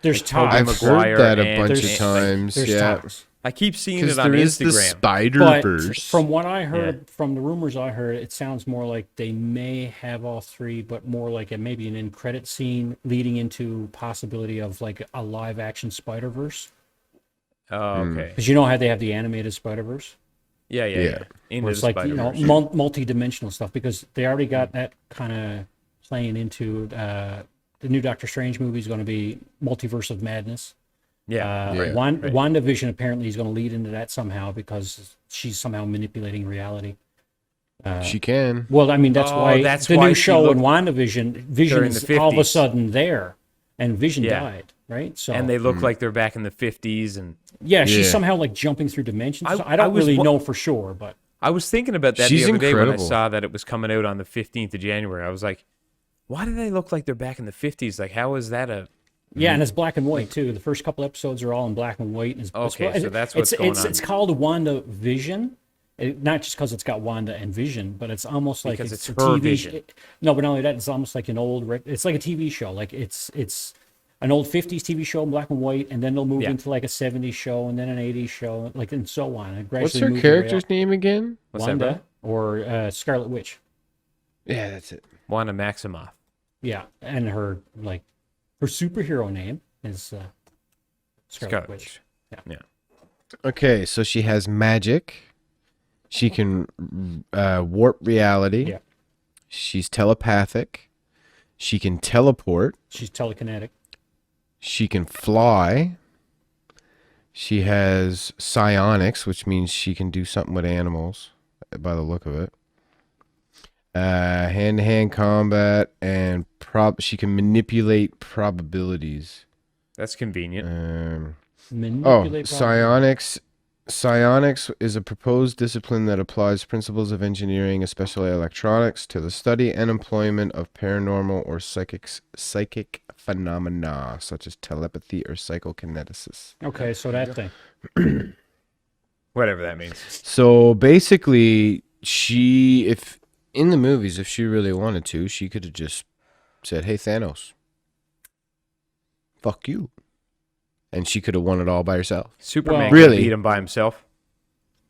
there's Tobey I've talks. Maguire heard that a and- bunch of there's- times. There's Yeah, talks. I keep seeing because it on there is the Instagram. But Spider-Verse. from what I heard, from the rumors I heard, it sounds more like they may have all three, but more like maybe an end credit scene leading into possibility of like a live action Spider-Verse. Oh, okay. Because you know how they have the animated Spider-Verse? Yeah. Yeah. Into Where the it's like, you know, Spider-Verse. multi-dimensional stuff because they already got that kind of playing into the new Doctor Strange movie is going to be Multiverse of Madness. Yeah. right. WandaVision apparently is going to lead into that somehow because she's somehow manipulating reality. She can. Well, I mean, that's why that's the why new she show in looked WandaVision, Vision during is the all of a 50s. sudden there, and Vision Yeah. died, right? So And they look like they're back in the 50s. And yeah, she's Yeah. somehow like jumping through dimensions. So I I don't was really wa- know for sure, but I was thinking about that She's the other day when I incredible. saw that it was coming out on the 15th of January. I was like, why do they look like they're back in the 50s? Like, how is that a... yeah, and it's black and white too. The first couple episodes are all in black and white. And Okay, so that's what's going on. It's called WandaVision, not just because it's got Wanda and Vision, but it's almost like Because it's it's a her TV. vision. No, but not only that, it's almost like an old. It's like a TV show. Like it's an old 50s TV show in black and white, and then they'll move Yeah. into like a 70s show, and then an 80s show, like and so on. And What's gradually her move their way character's up. name again? What's that, Wanda bro? or Scarlet Witch. Yeah, that's it. Wanda Maximoff. Yeah, and her superhero name is Scarlet Witch. Yeah. Okay, so she has magic. She can warp reality. Yeah. She's telepathic. She can teleport. She's telekinetic. She can fly. She has psionics, which means she can do something with animals, by the look of it. Hand-to-hand combat, and she can manipulate probabilities. That's convenient. Manipulate psionics. Psionics is a proposed discipline that applies principles of engineering, especially electronics, to the study and employment of paranormal or psychic phenomena, such as telepathy or psychokinesis. Okay, so that thing. Whatever that means. So basically, if in the movies, if she really wanted to, she could have just said, "Hey, Thanos, fuck you," and she could have won it all by herself. Superman Well- could Really? beat him by himself.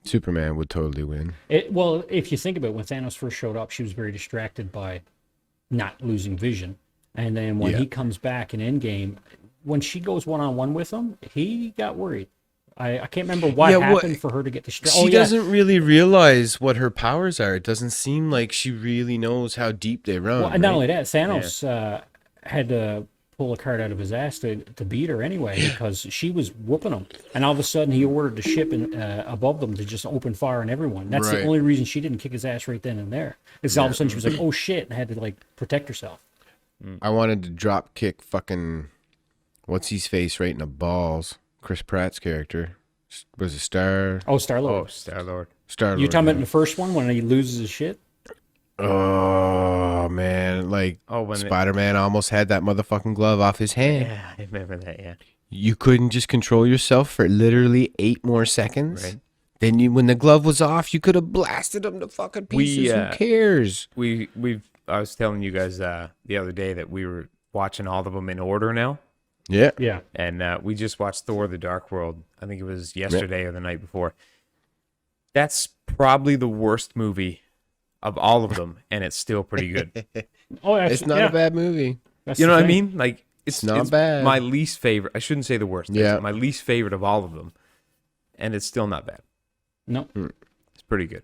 Superman would totally win. Well, if you think about it, when Thanos first showed up, she was very distracted by not losing vision. And then when Yeah. he comes back in Endgame, when she goes one-on-one with him, he got worried. I can't remember what happened for her to get distracted. She doesn't really realize what her powers are. It doesn't seem like she really knows how deep they run. Well, and not only that, Thanos had pull a card out of his ass to beat her anyway, because she was whooping him. And all of a sudden, he ordered the ship above them to just open fire on everyone. That's the Right. only reason she didn't kick his ass right then and there. Because all of a sudden, she was like, "Oh shit," and had to like protect herself. I wanted to drop kick fucking what's his face right in the balls. Chris Pratt's character was a star. Oh, Star-Lord. Oh, Star-Lord. Star. You talking about in the first one when he loses his shit? Oh man, like Oh, when Spider-Man almost had that motherfucking glove off his hand. Yeah, I remember that. Yeah. You couldn't just control yourself for literally 8 more seconds. Right. Then when the glove was off, you could have blasted him to fucking pieces. Who cares? I was telling you guys the other day that we were watching all of them in order now, Yeah. Yeah. and we just watched Thor: The Dark World. I think it was yesterday or the night before. That's probably the worst movie of all of them, and it's still pretty good. Oh, It's not a bad movie. That's You the know what I thing. mean? Like it's not bad. My least favorite. I shouldn't say the worst. Yeah. It's my least favorite of all of them, and it's still not bad. No. It's pretty good.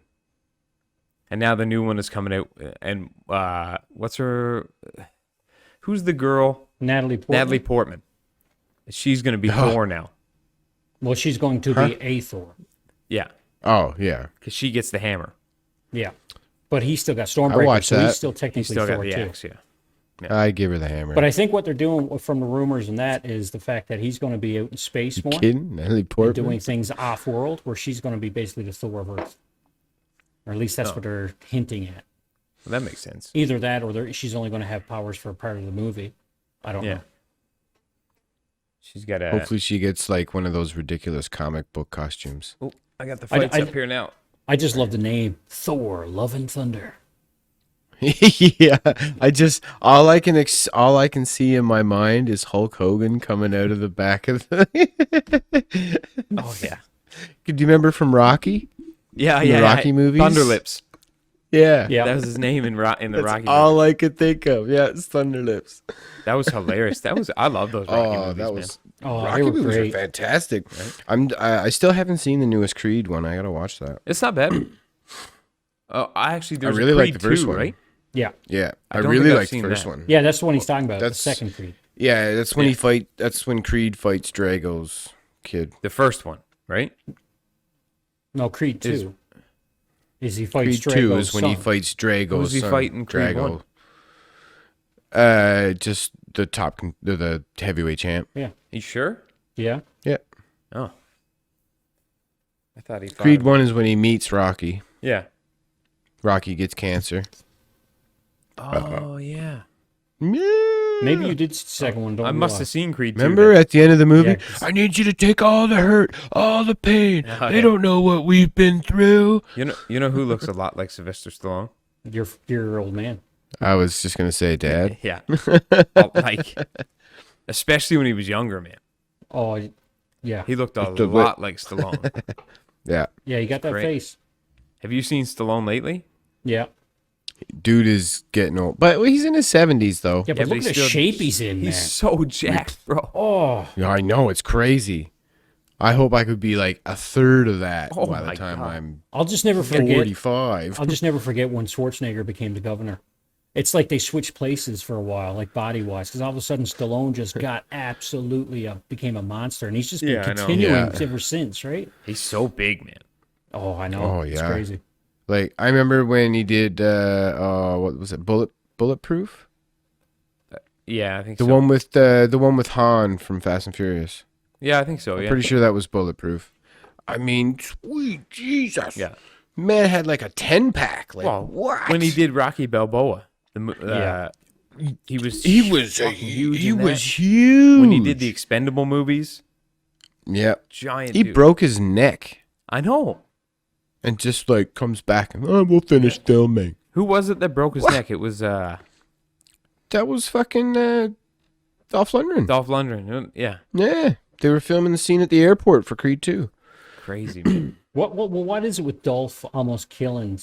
And now the new one is coming out, and what's her? Who's the girl? Natalie Portman. Natalie Portman. She's going to be Thor now. Well, she's going to be a Thor. Yeah, Oh yeah. because she gets the hammer. Yeah. But he's still got I Stormbreaker, watched so that. he's still She's technically still got Thor the too. axe. Yeah. I give her the hammer. But I think what they're doing from the rumors and that is the fact that he's going to be out in space more, kidding? Natalie Portman. doing things off-world, where she's going to be basically the Thor of Earth. Or at least that's what they're hinting at. Well, that makes sense. Either that, or she's only going to have powers for a part of the movie. I don't Yeah. know. She's got a. Hopefully she gets like one of those ridiculous comic book costumes. Oh, I got the fights up here now. I just love the name Thor: Love and Thunder. Yeah, all I can see in my mind is Hulk Hogan coming out of the back of the. Oh yeah. Do you remember from Rocky? Yeah, the yeah. Rocky movies? Thunderlips. Yeah, Yeah. That was his name in the That's Rocky. all movie. I could think of. Yeah, it's Thunderlips. That was hilarious. I love those Rocky movies. that man. was. Oh, Rocky they were movies great. are fantastic. I still haven't seen the newest Creed one. I gotta watch that. It's not bad. Oh, I actually there's really a like Creed the first 2, one. right? Yeah. Yeah, I don't really think I've like the seen first that. one. Yeah, that's the one he's talking about. That's- the second Creed. Yeah, that's when That's when Creed fights Drago's kid. The first one, right? No, Creed 2. Is- Is he fights Creed 2 Drago's is when he son. fights Drago's Who's he son, fighting Creed Drago. 1? Just the heavyweight champ. Yeah. You sure? Yeah. Yeah. Oh. I thought he fought Creed him. 1 is when he meets Rocky. Yeah. Rocky gets cancer. Oh yeah. Maybe you did see the second one. Don't I must have realize. seen Creed 2. Remember then. at the end of the movie? Yeah, 'cause- I need you to take all the hurt, all the pain. Oh, They yeah. don't know what we've been through. You know who looks a lot like Sylvester Stallone? Your old man. I was just going to say, Dad. Yeah. Like, especially when he was younger, man. Oh, yeah. He looked a The lot like Stallone. Yeah. Yeah, you got that Great. face. Have you seen Stallone lately? Yeah. Dude is getting old. But he's in his 70s, though. Yeah, but Yeah, look but at the he's still- shape he's in, man. He's so jacked, bro. Oh, Yeah, I know. It's crazy. I hope I could be like a third of that Oh by the my time God. I'm I'll just never forget. 45. I'll just never forget when Schwarzenegger became the governor. It's like they switched places for a while, like body-wise, because all of a sudden Stallone just got absolutely became a monster, and he's just been Yeah, I know. continuing Yeah. ever since, right? He's so big, man. Oh, I know. Oh, It's yeah. crazy. Like I remember when he did what was it? Bulletproof? Yeah, I think The so. one with Han from Fast and Furious. Yeah, I think so. Yeah. Pretty sure that was Bulletproof. I mean, sweet Jesus. Yeah. Man had like a 10-pack. Like Well, what? when he did Rocky Balboa, Yeah. he was fucking huge. He in that. was huge. When he did the Expendable movies, Yeah. giant. He dude. broke his neck I know. and just like comes back and we'll finish filming. Who was it that broke his neck? It was That was fucking Dolph Lundgren. Dolph Lundgren. Yeah, Yeah. They were filming the scene at the airport for Creed 2. crazy. Man. What is it with Dolph almost killing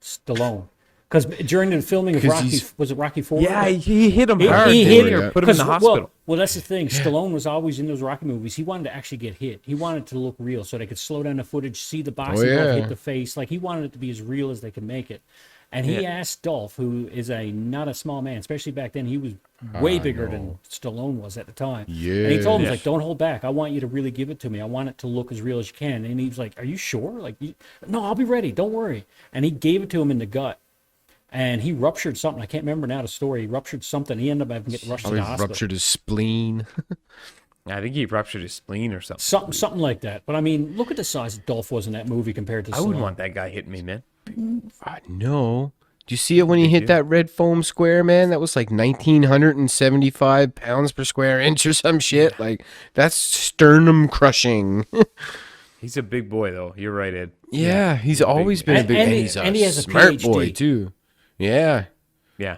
Stallone? Because during the filming of 'Cause Rocky, he's- was it Rocky 4? Yeah, he hit him He- hard. he didn't hit he? him. Or put him in the 'Cause, hospital. Well, that's the thing. Stallone was always in those Rocky movies. He wanted to actually get hit. He wanted to look real, so they could slow down the footage, see the boxing glove yeah. hit the face. Like he wanted it to be as real as they could make it. And he Yeah. asked Dolph, who is not a small man, especially back then. He was way bigger no. than Stallone was at the time. Yeah. And he told him, Yes. like, don't hold back. I want you to really give it to me. I want it to look as real as you can. And he was like, are you sure? Like, no, I'll be ready. Don't worry. And he gave it to him in the gut. And he ruptured something. I can't remember now the story. He ruptured something. He ended up having to get rushed to Probably the hospital. ruptured his spleen. I think he ruptured his spleen or something. Something like that. But I mean, look at the size that Dolph was in that movie compared to I wouldn't Stallone. want that guy hitting me, man. No. Do you see it when he hit that red foam square, man? That was like 1,975 pounds per square inch or some shit. Like, that's sternum crushing. He's a big boy, though. You're right, Ed. Yeah, he's always been a And- big, and and he- he's and he a has a smart boy PhD. too. Yeah, Yeah.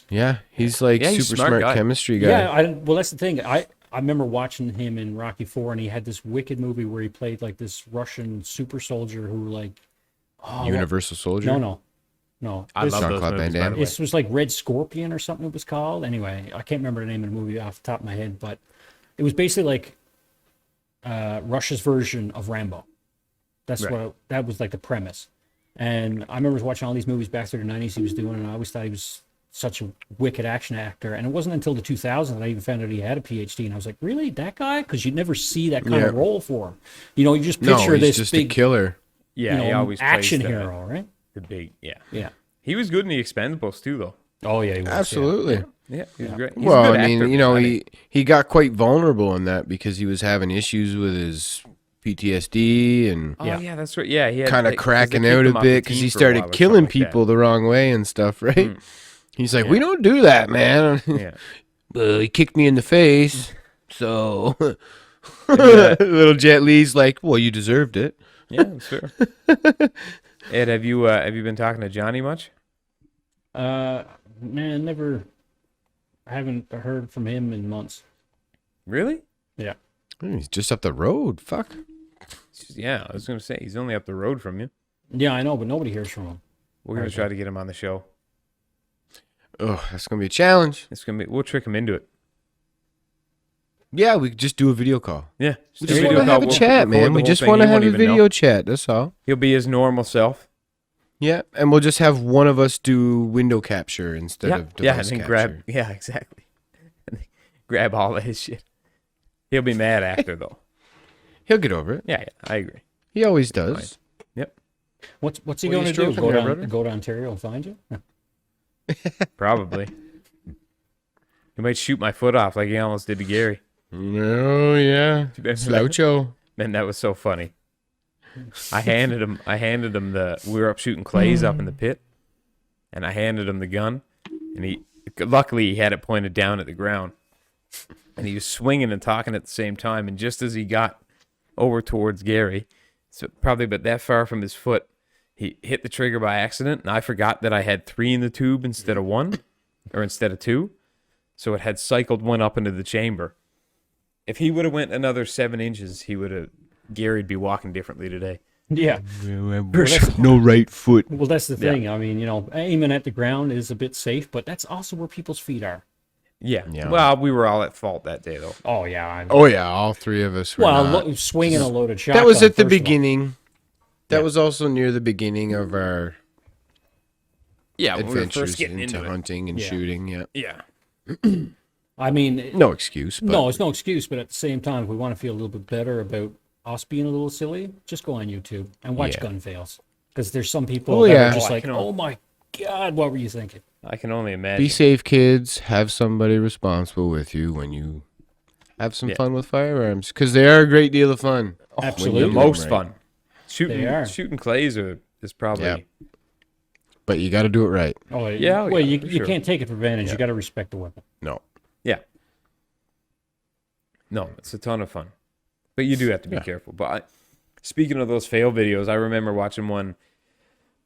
yeah, he's like Yeah, he's super a smart smart guy. chemistry guy. Yeah, well, that's the thing. I remember watching him in Rocky IV, and he had this wicked movie where he played like this Russian super soldier who, like, Universal Soldier. no. I This- love those Jean-Claude movies, Van by Damme. the way. This was like Red Scorpion or something it was called. Anyway, I can't remember the name of the movie off the top of my head, but it was basically like Russia's version of Rambo. That's Right. that was like the premise. And I remember watching all these movies back through the 90s he was doing, and I always thought he was such a wicked action actor. And it wasn't until the 2000s that I even found out he had a PhD, and I was like, really, that guy? Because you never see that kind of Yeah. role for him. You know, you just No, picture he's this just big a killer. Yeah, he always plays action the, hero, right? the big, yeah. Yeah. He was good in the Expendables, too, though. Oh yeah, he was, yeah. Absolutely. Yeah, he was great. He's Well, a good I mean, actor, you know, I mean, he got quite vulnerable in that because he was having issues with his PTSD and Oh, yeah, that's right. Yeah, he had kind of like, 'cause they cracking kicked out him a off the bit because team he for a while started or killing something like that. people the wrong way and stuff, right? He's like, Yeah. we don't do that, man. Yeah. He kicked me in the face, so Yeah. little Jet Li's like, well, you deserved it. Yeah, that's fair. Ed, have you been talking to Johnny much? Man, never. I haven't heard from him in months. Really? Yeah. He's just up the road. Fuck. Yeah, I was gonna say he's only up the road from you. Yeah, I know, but nobody hears from him. We're gonna Okay. try to get him on the show. Oh, that's gonna be a challenge. We'll trick him into it. Yeah, we could just do a video call. Yeah, We do a just video want to call. have a We'll chat, record man. the We whole just thing. want to He have won't a even know. video chat. That's all. He'll be his normal self. Yeah, and we'll just have one of us do window capture instead of Yeah, device and then capture. exactly. And then grab all of his shit. He'll be mad after though. He'll get over it. Yeah, I agree. He always does. Yep, What's he What are going you to do? stroking there, brother? Go to Ontario and find you? probably. He might shoot my foot off like he almost did to Gary. Oh yeah, Sloucho. Man, that was so funny. I handed him we were up shooting clays up in the pit, and I handed him the gun, and luckily he had it pointed down at the ground, and he was swinging and talking at the same time, and just as he got over towards Gary, so probably about that far from his foot, he hit the trigger by accident, and I forgot that I had 3 in the tube instead of 1, or instead of 2, so it had cycled 1 up into the chamber. If he would have went another 7 inches, Gary'd be walking differently today. Yeah. No right foot. Well, that's the thing. I mean, aiming at the ground is a bit safe, but that's also where people's feet are. Yeah. Yeah. Well, we were all at fault that day, though. Oh yeah. Oh yeah, all three of us were. not. Swinging a loaded shotgun. That was at the first of all. beginning. That Yeah. was also near the beginning of our Yeah, when we were adventures first getting into into it. hunting and Yeah. shooting. Yeah, Yeah. I mean, no excuse. But no, it's no excuse, but at the same time, if we want to feel a little bit better about us being a little silly, just go on YouTube and watch Yeah. gun fails. Because there's some people Oh, that yeah. are just Oh, I like, can oh my God, what were you thinking? I can only imagine. be safe, kids. Have somebody responsible with you when you have some Yeah. fun with firearms, because they are a great deal of fun. Absolutely. The when you do 'em most right. fun. They are. Shooting clays is probably. Yeah. But you got to do it right. Oh Yeah, well, yeah, you, for you sure. can't take it for advantage. Yeah. You got to respect the weapon. No. Yeah. No, it's a ton of fun. But you do have to be Yeah. careful. But speaking of those fail videos, I remember watching one.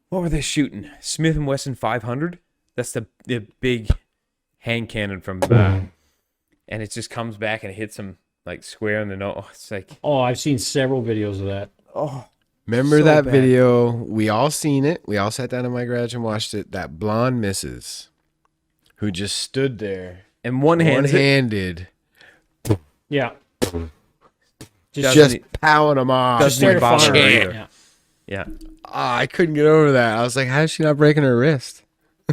What were they shooting? Smith & Wesson 500? That's the big hand cannon from and it just comes back and hits him like square in the nose. Oh, it's like, Oh, I've seen several videos of that. oh, Remember So that bad. video? We all seen it. We all sat down in my garage and watched it. That blonde missus who just stood there, and one-handed. one-handed, Yeah. Doesn't just he- powering them off. doesn't started bother her firing. either. Yeah. Yeah. I couldn't get over that. I was like, how is she not breaking her wrist?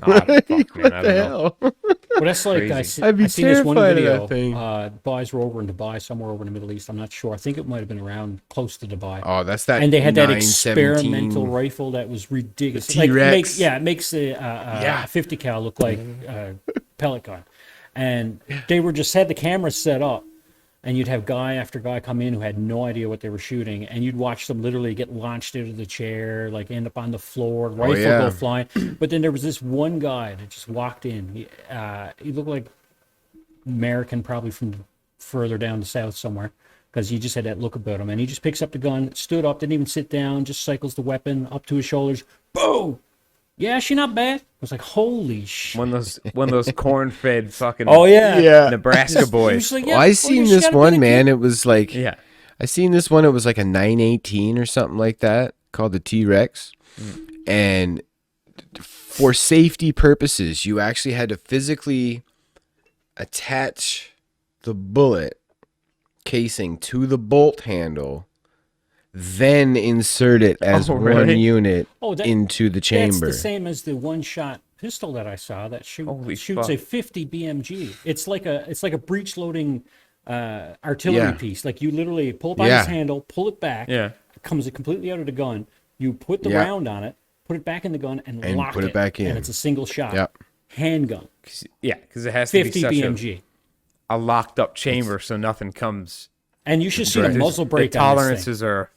Oh, fuck, man, What I the don't know. hell? Well, that's like Crazy. I'd be I seen this one terrified of video. that thing. Boys were over in Dubai, somewhere over in the Middle East. I'm not sure. I think it might have been around close to Dubai. Oh, that's that. And they had that 917. experimental rifle that was ridiculous. The T-Rex. It makes a 50 cal look like a pellet gun. And they were just had the camera set up, and you'd have guy after guy come in who had no idea what they were shooting, and you'd watch them literally get launched out of the chair, like end up on the floor, rifle go flying. But then there was this one guy that just walked in. He looked like American, probably from further down the south somewhere, because he just had that look about him. And he just picks up the gun, stood up, didn't even sit down, just cycles the weapon up to his shoulders. Boom! Yeah, she not bad. I was like, holy shit. One of those corn-fed fucking Oh, yeah. Yeah. Nebraska boys. Just like, Well, I seen she this got a one, bit of man. kick. It was like, Yeah. I seen this one. It was like a 918 or something like that, called the T-Rex. And for safety purposes, you actually had to physically attach the bullet casing to the bolt handle, then insert it as Oh, one really? unit Oh, into the That's chamber. the same as the one-shot pistol that I saw that Holy shoots fuck. a 50 BMG. It's like a breech-loading artillery Yeah. piece. Like you literally pull by Yeah. his handle, pull it back. Yeah. It comes completely out of the gun. You put the Yeah. round on it, put it back in the gun, and lock put it back in. And it's a single shot. Yep. Handgun. Yeah, because it has to be 50 such BMG. a locked-up chamber so nothing comes. And you should see the There's- muzzle brake the on this thing. tolerances are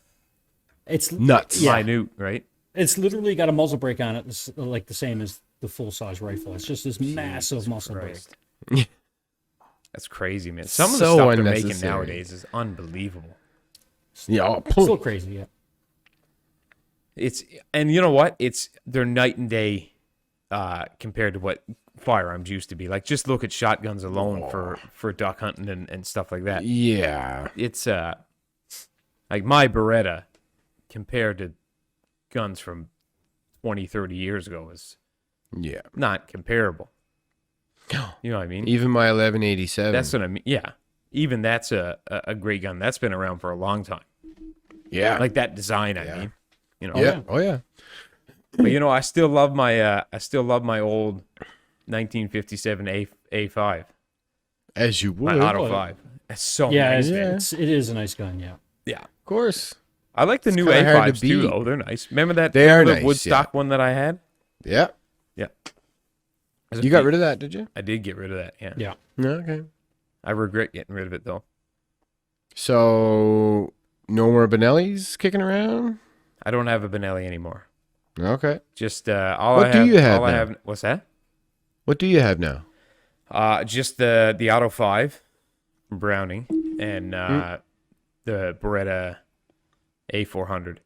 It's Nuts. Yeah. minute, right? It's literally got a muzzle brake on it, like the same as the full-size rifle. It's just this massive muzzle brake. Christ. That's crazy, man. Some of the So stuff they're making unnecessary. nowadays is unbelievable. Yeah. Still crazy, yeah. And you know what? They're night and day compared to what firearms used to be. Like, just look at shotguns alone for duck hunting and stuff like that. Yeah. It's like my Beretta compared to guns from 20, 30 years ago is Yeah. not comparable. You know what I mean? Even my 1187. That's what I mean. Yeah. Even that's a great gun. That's been around for a long time. yeah. Like that design, I mean. You know. yeah. Oh yeah. But you know, I still love my old 1957 A5. As you My would. Auto 5. It's so Yeah, nice, it- man. it is a nice gun, yeah. Yeah. Of course. I like the new kinda hard to A5s too, beat. though. They're nice. Remember that They are the nice, Woodstock yeah. one that I had? Yeah. Yeah. You got rid of that, did you? I did get rid of that, yeah. Yeah. No. Okay. I regret getting rid of it, though. So no more Benellis kicking around. I don't have a Benelli anymore. Okay. Just all What I do have. you have all I now? have. What's that? What do you have now? Just the Auto 5 from Browning and the Beretta A400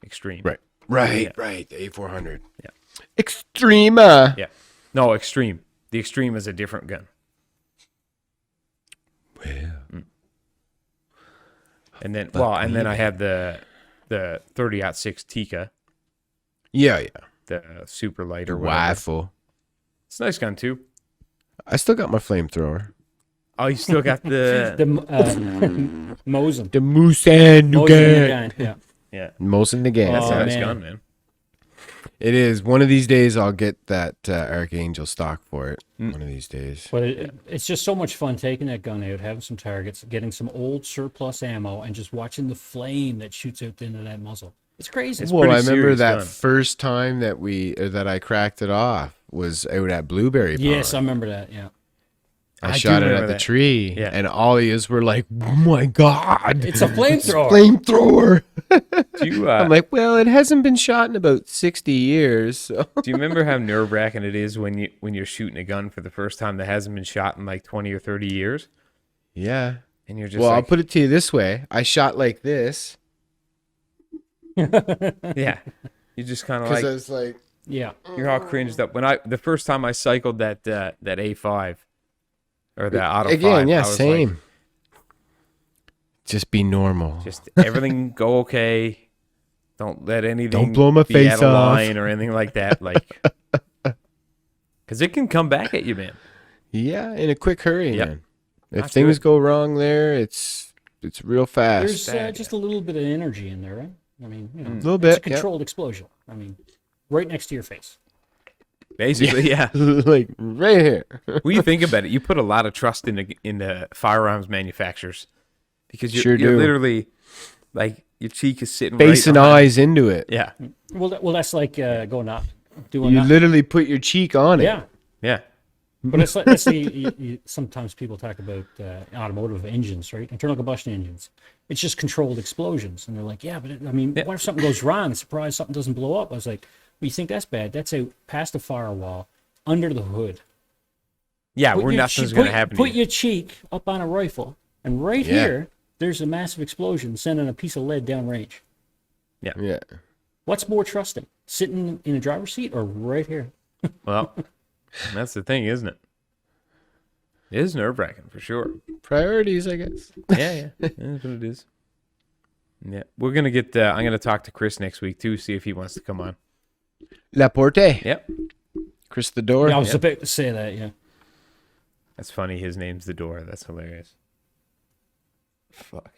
Extreme. Right. Right. Yeah. Right. The A400. Yeah. Extrema. Yeah. No, Extreme. The Extreme is a different gun. Well. And then, I have the 30-06 Tika, Yeah. Yeah. the super light The or whatever. rifle. It's a nice gun too. I still got my flamethrower. Oh, you still got the The Mosin. The Moose and Mosin again, yeah. yeah. Most in the game. That's Oh, a nice man. gun, man. It is. One of these days, I'll get that Archangel stock for it. One of these days. But it's just so much fun taking that gun out, having some targets, getting some old surplus ammo, and just watching the flame that shoots out into that muzzle. It's crazy. It's Well, pretty I remember serious that gun. first time that that I cracked it off was out at Blueberry Pond. Yes, I remember that, yeah. I I do shot it at remember the that. tree, Yeah. and all of yous were like, "Oh my god, It's a flamethrower. flamethrower!" Do you I'm like, "Well, it hasn't been shot in about 60 years." So. do you remember how nerve wracking it is when you're shooting a gun for the first time that hasn't been shot in like 20 or 30 years, Yeah. and you're just Well, I'll like, put it to you this way: I shot like this yeah, you just kind of because like I was like, Yeah. you're all cringed up. When the first time I cycled that A5 or that Auto 5, again, yeah, I was same. like, Just be normal. just everything go okay. Don't let anything Don't blow my be face out of off. line or anything like that. Like, because it can come back at you, man. Yeah, in a quick hurry, Yep. man. If Not things good. go wrong there, it's real fast. There's bad, just a little bit of energy in there, right? I mean, A little bit, it's a controlled explosion. I mean, right next to your face. Basically, yeah. like right here. When you think about it, you put a lot of trust in the firearms manufacturers because Sure you're do. literally like your cheek is sitting Face right and behind- eyes into it. Yeah, Well, that's like going up, doing You that. literally put your cheek on it. Yeah. yeah. But it's like, let's say sometimes people talk about automotive engines, right? Internal combustion engines. It's just controlled explosions. And they're like, yeah, but what if something goes wrong? Surprise, something doesn't blow up. I was like, well, you think that's bad? That's past the firewall, under the hood. Yeah, Put where your nothing's che- going to put- happen Put to you. your cheek up on a rifle, and right Yeah. here, there's a massive explosion sending a piece of lead downrange. Yeah. What's more trusting, sitting in a driver's seat or right here? Well, that's the thing, isn't it? It is nerve-wracking for sure. Priorities, I guess. Yeah, that's what it is. Yeah, we're going to get, I'm going to talk to Chris next week too, see if he wants to come on. La Porte. Yep, Chris the Door. Yeah, I was about to say that, yeah. that's funny. His name's The Door. That's hilarious. Fuck.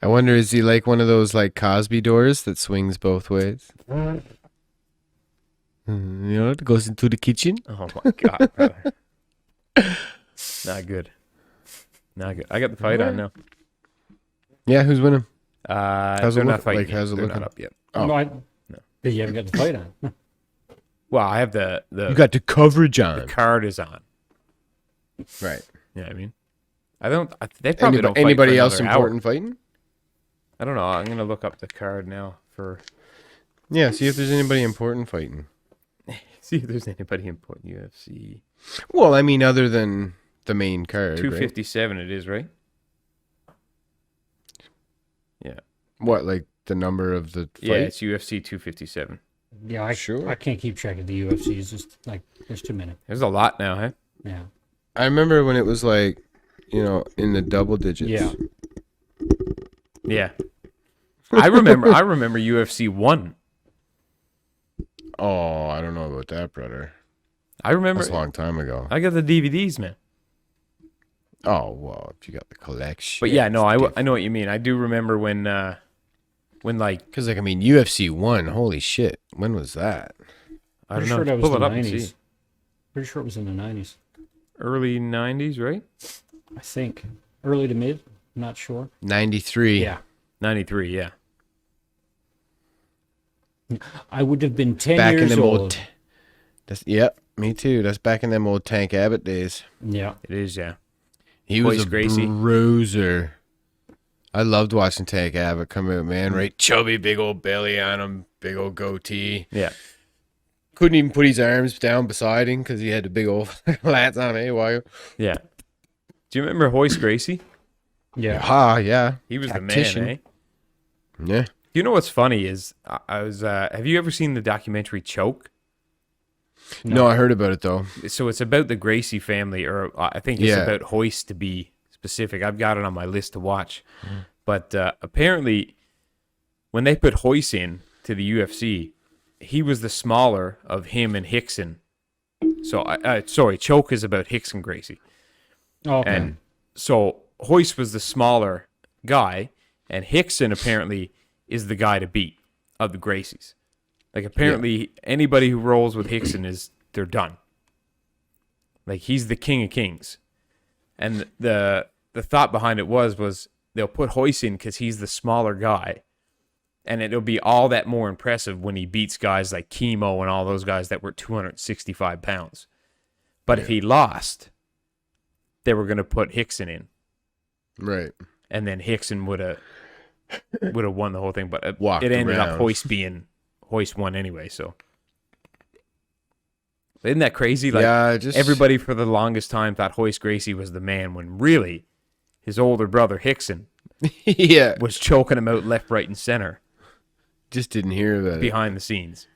I wonder, is he like one of those like Cosby doors that swings both ways? You know, it goes into the kitchen. Oh my God, brother. Not good. Not good. I got the fight on now. Yeah, who's winning? They're it not look- fighting like, yet. how's it They're looking? not up yet. Oh. No. But you haven't got the fight on. Well, I have the You got the coverage on. card is on. Right. You know what I mean? They probably don't fight Anybody for else another hour. important fighting? I don't know. I'm gonna look up the card now for Yeah, see if there's anybody important fighting. see if there's anybody important. UFC Well, I mean, other than the main card, 257. It is right. Yeah, right? What, like the number of the fight? yeah. It's UFC 257. Yeah, Sure. I can't keep track of the UFC. It's just like, there's too many. There's a lot now, huh? Yeah. I remember when it was like, you know, in the double digits. Yeah. Yeah. I remember UFC 1. Oh, I don't know about that, brother. I remember. That's a long time ago. I got the DVDs, man. Oh, well, if you got the collection. But yeah, no, I know what you mean. I do remember when like Because, like, I mean, UFC 1, holy shit. When was that? I don't Pretty know. sure that was Pull the it up and 90s. see. Pretty sure it was in the 90s. Early 90s, right? I think. Early to mid. I'm not sure. 93. Yeah. 93, yeah. I would have been 10 Back in years them old. old. Yep, me too. That's back in them old Tank Abbott days. Yeah. It is, yeah. He was Hoist a Gracie. bruiser. I loved watching Tank Abbott come out, man. Right, chubby, big old belly on him, big old goatee. Yeah. Couldn't even put his arms down beside him because he had the big old lats on AYO. Yeah. Do you remember Hoist Gracie? Yeah. Ah, yeah. He was Tactician. the man, eh? Yeah. You know what's funny is I was have you ever seen the documentary Choke? No, I heard about it though. So it's about the Gracie family, or I think it's Yeah. about Hoist to be specific. I've got it on my list to watch. But apparently when they put Hoist in to the UFC, he was the smaller of him and Hickson. So sorry, Choke is about Hickson Gracie. Oh, okay. And so Hoist was the smaller guy, and Hickson apparently is the guy to beat of the Gracies. Like apparently anybody who rolls with Hickson they're done. Like he's the king of kings. And the thought behind it was they'll put Hoist in because he's the smaller guy, and it'll be all that more impressive when he beats guys like Chemo and all those guys that were 265 pounds. But if he lost, they were going to put Hickson in, Right. and then Hickson would have won the whole thing. But it Walked ended up around. Hoist won anyway. So isn't that crazy? Like yeah, just everybody for the longest time thought Hoist Gracie was the man, when really his older brother Hickson yeah, was choking him out left, right, and center just didn't hear about it. behind the scenes.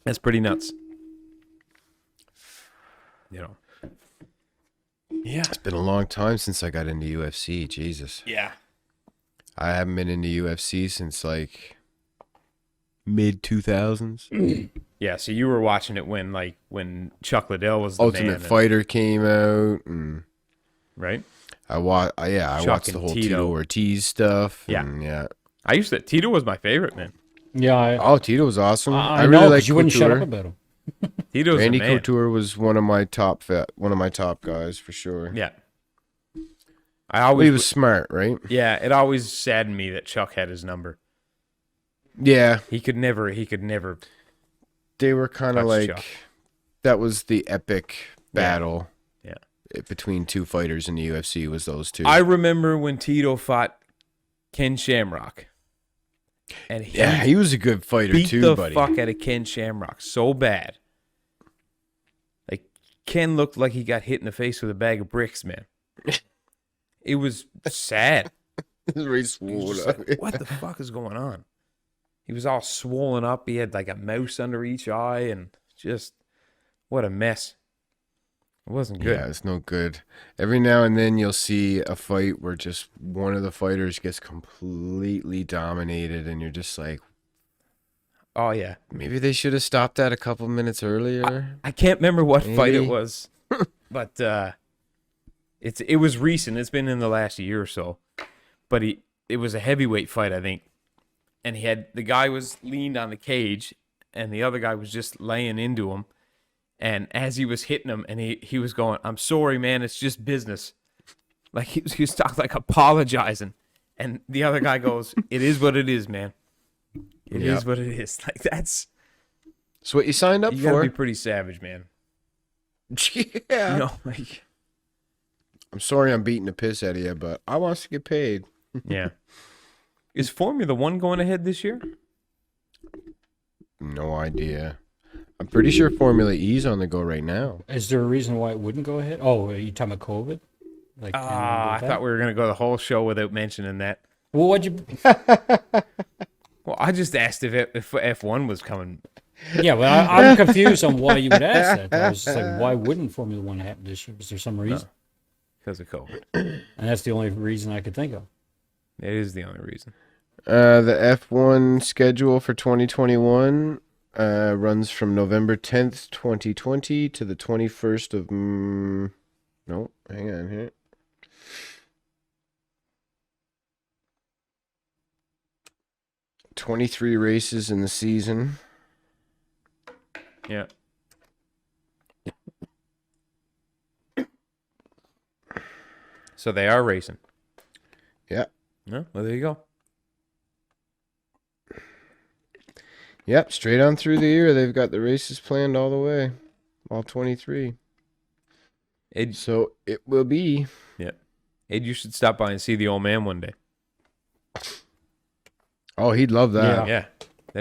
That's pretty nuts. You know. Yeah. It's been a long time since I got into UFC. Jesus, Yeah. I haven't been into UFC since like mid 2000s. Yeah, so you were watching it when Chuck Liddell was the Ultimate man, Fighter came out, and right? I Chuck watched the and whole Tito. Tito Ortiz stuff. Yeah. And yeah. Tito was my favorite, man. Yeah, Oh, Tito was awesome. I really know, like because you wouldn't shut up Couture. about him. Tito's Randy the man. Couture was one of my top guys for sure. Yeah. Well, he was smart, right? Yeah, it always saddened me that Chuck had his number. Yeah, He could never. they were kind of Touch like Chuck. that was the epic battle. Yeah. Between two fighters in the UFC was those two. I remember when Tito fought Ken Shamrock, and he was a good fighter beat too, the buddy. fuck out of Ken Shamrock so bad. Like Ken looked like he got hit in the face with a bag of bricks, man. It was sad. He was very He was swole just up. like, what the fuck is going on? He was all swollen up. He had like a mouse under each eye, and just what a mess. It wasn't good. Yeah, it's no good. Every now and then you'll see a fight where just one of the fighters gets completely dominated, and you're just like, Oh yeah. maybe they should have stopped that a couple minutes earlier. I can't remember what fight it Maybe. was, but it was recent. It's been in the last year or so. But it was a heavyweight fight, I think. And the guy was leaned on the cage, and the other guy was just laying into him. And as he was hitting him, and he was going, "I'm sorry, man. It's just business." Like he was talking like apologizing, and the other guy goes, "It is what it is, man. It is Yep. what it is." Like that's That's what you signed up you gotta for. be pretty savage, man. Yeah. You know, like I'm sorry I'm beating the piss out of you, but I want to get paid. yeah. Is Formula One going ahead this year? No idea. I'm pretty sure Formula E's on the go right now. Is there a reason why it wouldn't go ahead? Oh, are you talking about COVID? Like, I thought we were gonna go the whole show without mentioning that. Well, what'd you? Well, I just asked if F1 was coming. Yeah, well, I'm confused on why you would ask that. I was just like, why wouldn't Formula One happen this year? Was there some reason? Because of COVID. And that's the only reason I could think of. It is the only reason. The F1 schedule for 2021 runs from November 10th, 2020 to the 21st of... no, hang on here. "23 races in the season. Yeah. So they are racing. Yeah. No, well, there you go. Yep, straight on through the year. They've got the races planned all the way. All 23. Ed, So it will be... Ed, you should stop by and see the old man one day. Oh, he'd love that. Yeah,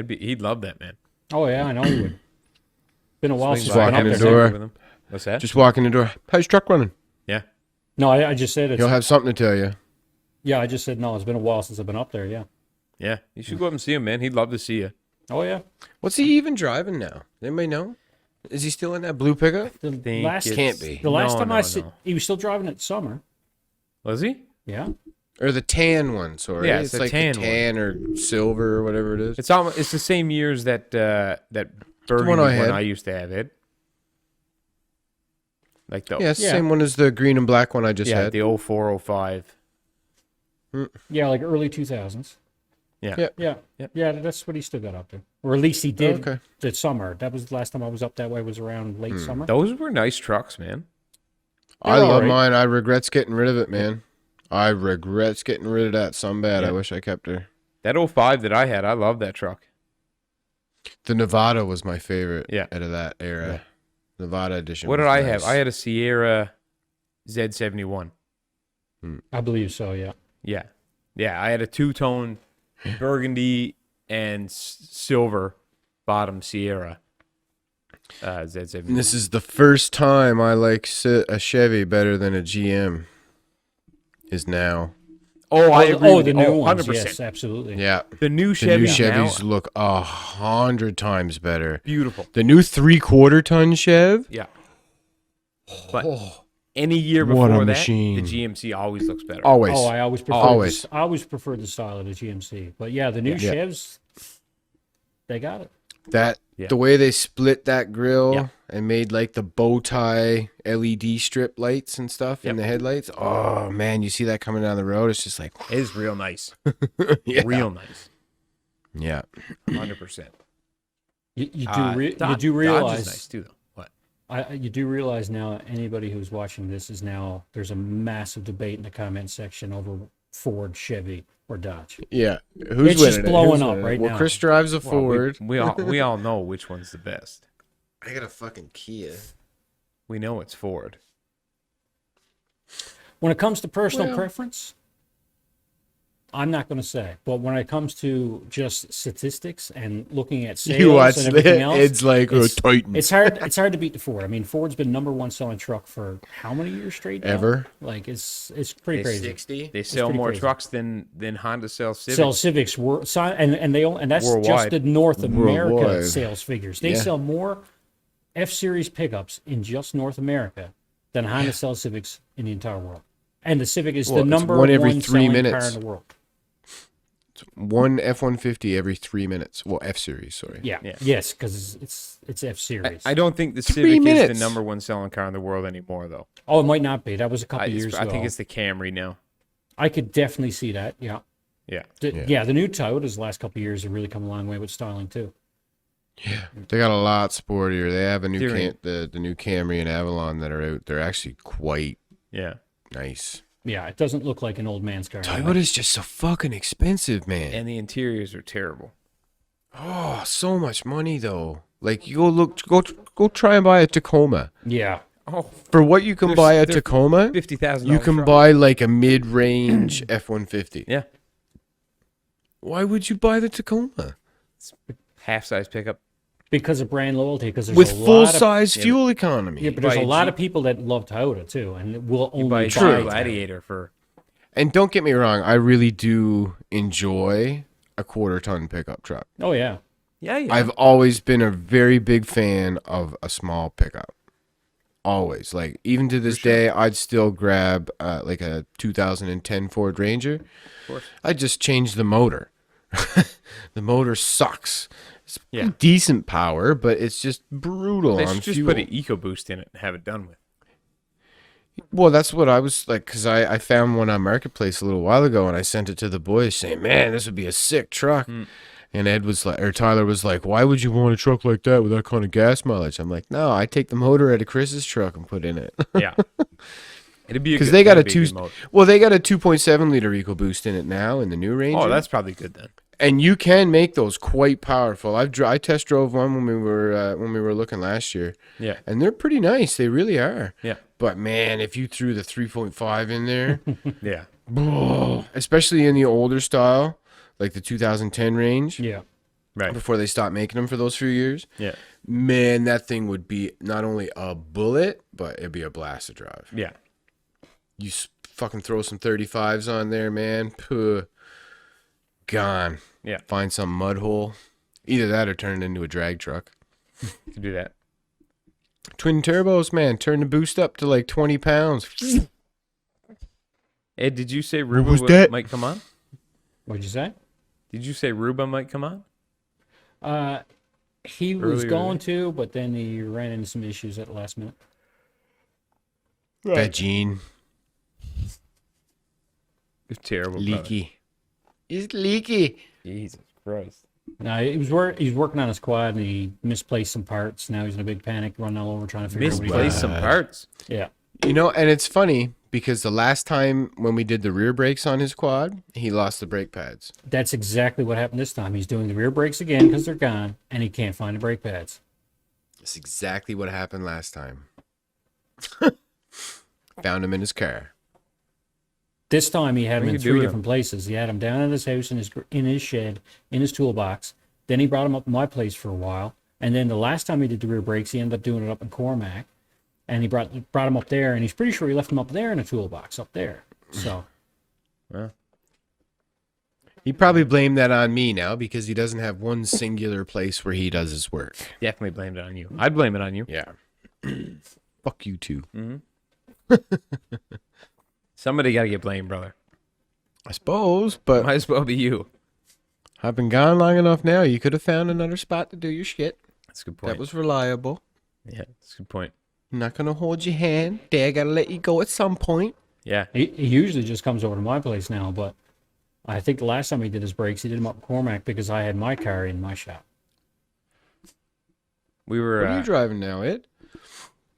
he'd love that, man. Oh yeah, I know you would. Been a while Swing since by I've and been walk up in there. the door. with him. What's that? Just walk in the door. How's your truck running? Yeah. No, I just said it's. He'll have something to tell you. Yeah, I just said no. It's been a while since I've been up there. Yeah. Yeah. You should go up and see him, man. He'd love to see you. Oh yeah. What's he even driving now? Anybody know? Is he still in that blue pickup? The Think last it's- Can't be. the last No, time no, I see, no. he was still driving it summer. Was he? Yeah. Or the tan one, sorry. Yeah, it's the like tan the tan or silver or whatever it is. It's almost. It's the same years that burgundy one I one had. I used to have, Ed. Like the Yeah, it's the Yeah. same one as the green and black one I just yeah had. the 0405. Yeah, like early 2000s. Yeah. Yeah. Yeah. Yep. Yeah, that's what he still got up there. Or at least he did Okay. the summer. That was the last time I was up that way, was around late summer. Those were nice trucks, man. I They're love alright. mine. I regrets getting rid of it, man. I regrets getting rid of that some bad. Yeah. I wish I kept her. That 05 that I had, I love that truck. The Nevada was my favorite Yeah. out of that era. Nevada edition. What did was I nice. have? I had a Sierra Z71. I believe so, yeah. Yeah. Yeah, I had a two-tone burgundy and silver bottom Sierra Z71. And this is the first time I like a Chevy better than a GM is now. Oh, I agree. The new ones. 100%. Yes, absolutely. Yeah. The new The Chevy new Chevys now, look 100 times better. beautiful. The new 3/4 ton Chev. Yeah. But any year What a before that, machine. the GMC always looks better. Always. Oh, I always prefer Always. I always preferred the style of the GMC. But yeah, the new Yeah. Chevs, they got it. That Yeah. The way they split that grill Yeah. and made like the bow tie LED strip lights and stuff in Yep. the headlights. Oh man, you see that coming down the road? It's just like, It is real nice. yeah. Real nice. Yeah. 100%. You do Dodge you do is realize nice too, though. What? you do realize now anybody who's watching this is now there's a massive debate in the comment section over Ford, Chevy, or Dodge. Yeah. Who's It's winning just it? blowing Who's up winning it? right well, now. Chris drives a Well, Ford. we all know which one's the best. I got a fucking Kia. We know it's Ford. When it comes to personal Well- preference, I'm not going to say. But when it comes to just statistics and looking at sales You watch and everything else, it's like a Titan. It's hard. It's hard to beat the Ford. I mean, Ford's been number one selling truck for how many years straight? Now? Ever. Like it's pretty crazy. 60. They sell pretty more crazy. trucks than Honda sells Civics. Sell Civics and that's just Worldwide. the North America Worldwide. sales figures. They Yeah. sell more F-Series pickups in just North America than Honda sells Civics in the entire world. And the Civic is Well, the it's number one every one 3 selling minutes. car in the world. One F-150 every 3 minutes. Well, F-Series, sorry. Yeah. Yeah. Yes, because it's F-Series. I don't think the 3 Civic is minutes. the number one selling car in the world anymore, though. Oh, it might not be. That was a couple years ago. I think it's the Camry now. I could definitely see that. Yeah. Yeah. The new Toyotas the last couple of years have really come a long way with styling too. Yeah. They got a lot sportier. They have a new During- the new Camry and Avalon that are out. They're actually quite Yeah. nice. Yeah, it doesn't look like an old man's car. Toyota's just so fucking expensive, man. And the interiors are terrible. Oh, so much money though. Like you go try and buy a Tacoma. Yeah. Oh, For what you can buy a they're Tacoma, $50,000. you can buy like a mid-range F-150. Yeah. Why would you buy the Tacoma? Half-size pickup. Because of brand loyalty. Because there's With a lot full-size Yeah, fuel economy. Yeah, but there's buy a a lot Jeep. of people that love Toyota too, and will You only buy a buy True. Jeep Toyota. Gladiator for... And don't get me wrong, I really do enjoy a quarter-ton pickup truck. Oh yeah. Yeah. I've always been a very big fan of a small pickup. Always. Like, even to this day, I'd still grab like a 2010 Ford Ranger. Of course. I'd just change the motor. The motor sucks. It's Yeah. decent power, but it's just brutal They on should just fuel. put an EcoBoost in it and have it done with. Well, that's what I was like, because I found one on Marketplace a little while ago, and I sent it to the boys saying, man, this would be a sick truck. And Ed was like, or Tyler was like, why would you want a truck like that with that kind of gas mileage? I'm like, no, I take the motor out of Chris's truck and put in it. Yeah. It'd be Because they got a that'd be two, good motor. well, they got a 2.7 liter EcoBoost in it now in the new Ranger. Oh, that's probably good then. And you can make those quite powerful. I test drove one when we were looking last year, Yeah. and they're pretty nice. They really are. Yeah. But man, if you threw the 3.5 in there, Yeah. especially in the older style, like the 2010 range, Yeah. Right. before they stopped making them for those few years, Yeah. man, that thing would be not only a bullet, but it'd be a blast to drive. Yeah. You fucking throw some 35s on there, man. Puh. Gone. Yeah. Find some mud hole. Either that or turn it into a drag truck. To do that. Twin turbos, man. Turn the boost up to like 20 pounds. Ed, did you say was Ruba that? might come on? What'd you say? Did you say Ruba might come on? He was Earlier going to, but then he ran into some issues at the last minute. That Gene. It's terrible. brother. Leaky. It's leaky. Jesus Christ. No, he was working on his quad and he misplaced some parts. Now he's in a big panic, running all over trying to figure out what he Misplaced got. some parts. Yeah. You know, and it's funny because the last time when we did the rear brakes on his quad, he lost the brake pads. That's exactly what happened this time. He's doing the rear brakes again because they're gone, and he can't find the brake pads. That's exactly what happened last time. Found him in his car. This time he had What him you in do three with different places. He had him down at his house, in his shed, in his toolbox. Then he brought him up to my place for a while. And then the last time he did the rear brakes, he ended up doing it up in Cormac. And he brought him up there, and he's pretty sure he left him up there in a toolbox up there. So Well, He probably blamed that on me now because he doesn't have one singular place where he does his work. definitely blamed it on you. I'd blame it on you. Yeah. Fuck you too. Somebody got to get blamed, brother. I suppose, but Might as well be you. I've been gone long enough now. You could have found another spot to do your shit. That's a good point. That was reliable. Yeah, that's a good point. I'm not gonna hold your hand. Dad gotta let you go at some point. Yeah. He usually just comes over to my place now, but I think the last time he did his brakes, he did them up in Cormac because I had my car in my shop. We were. What are you driving now, Ed?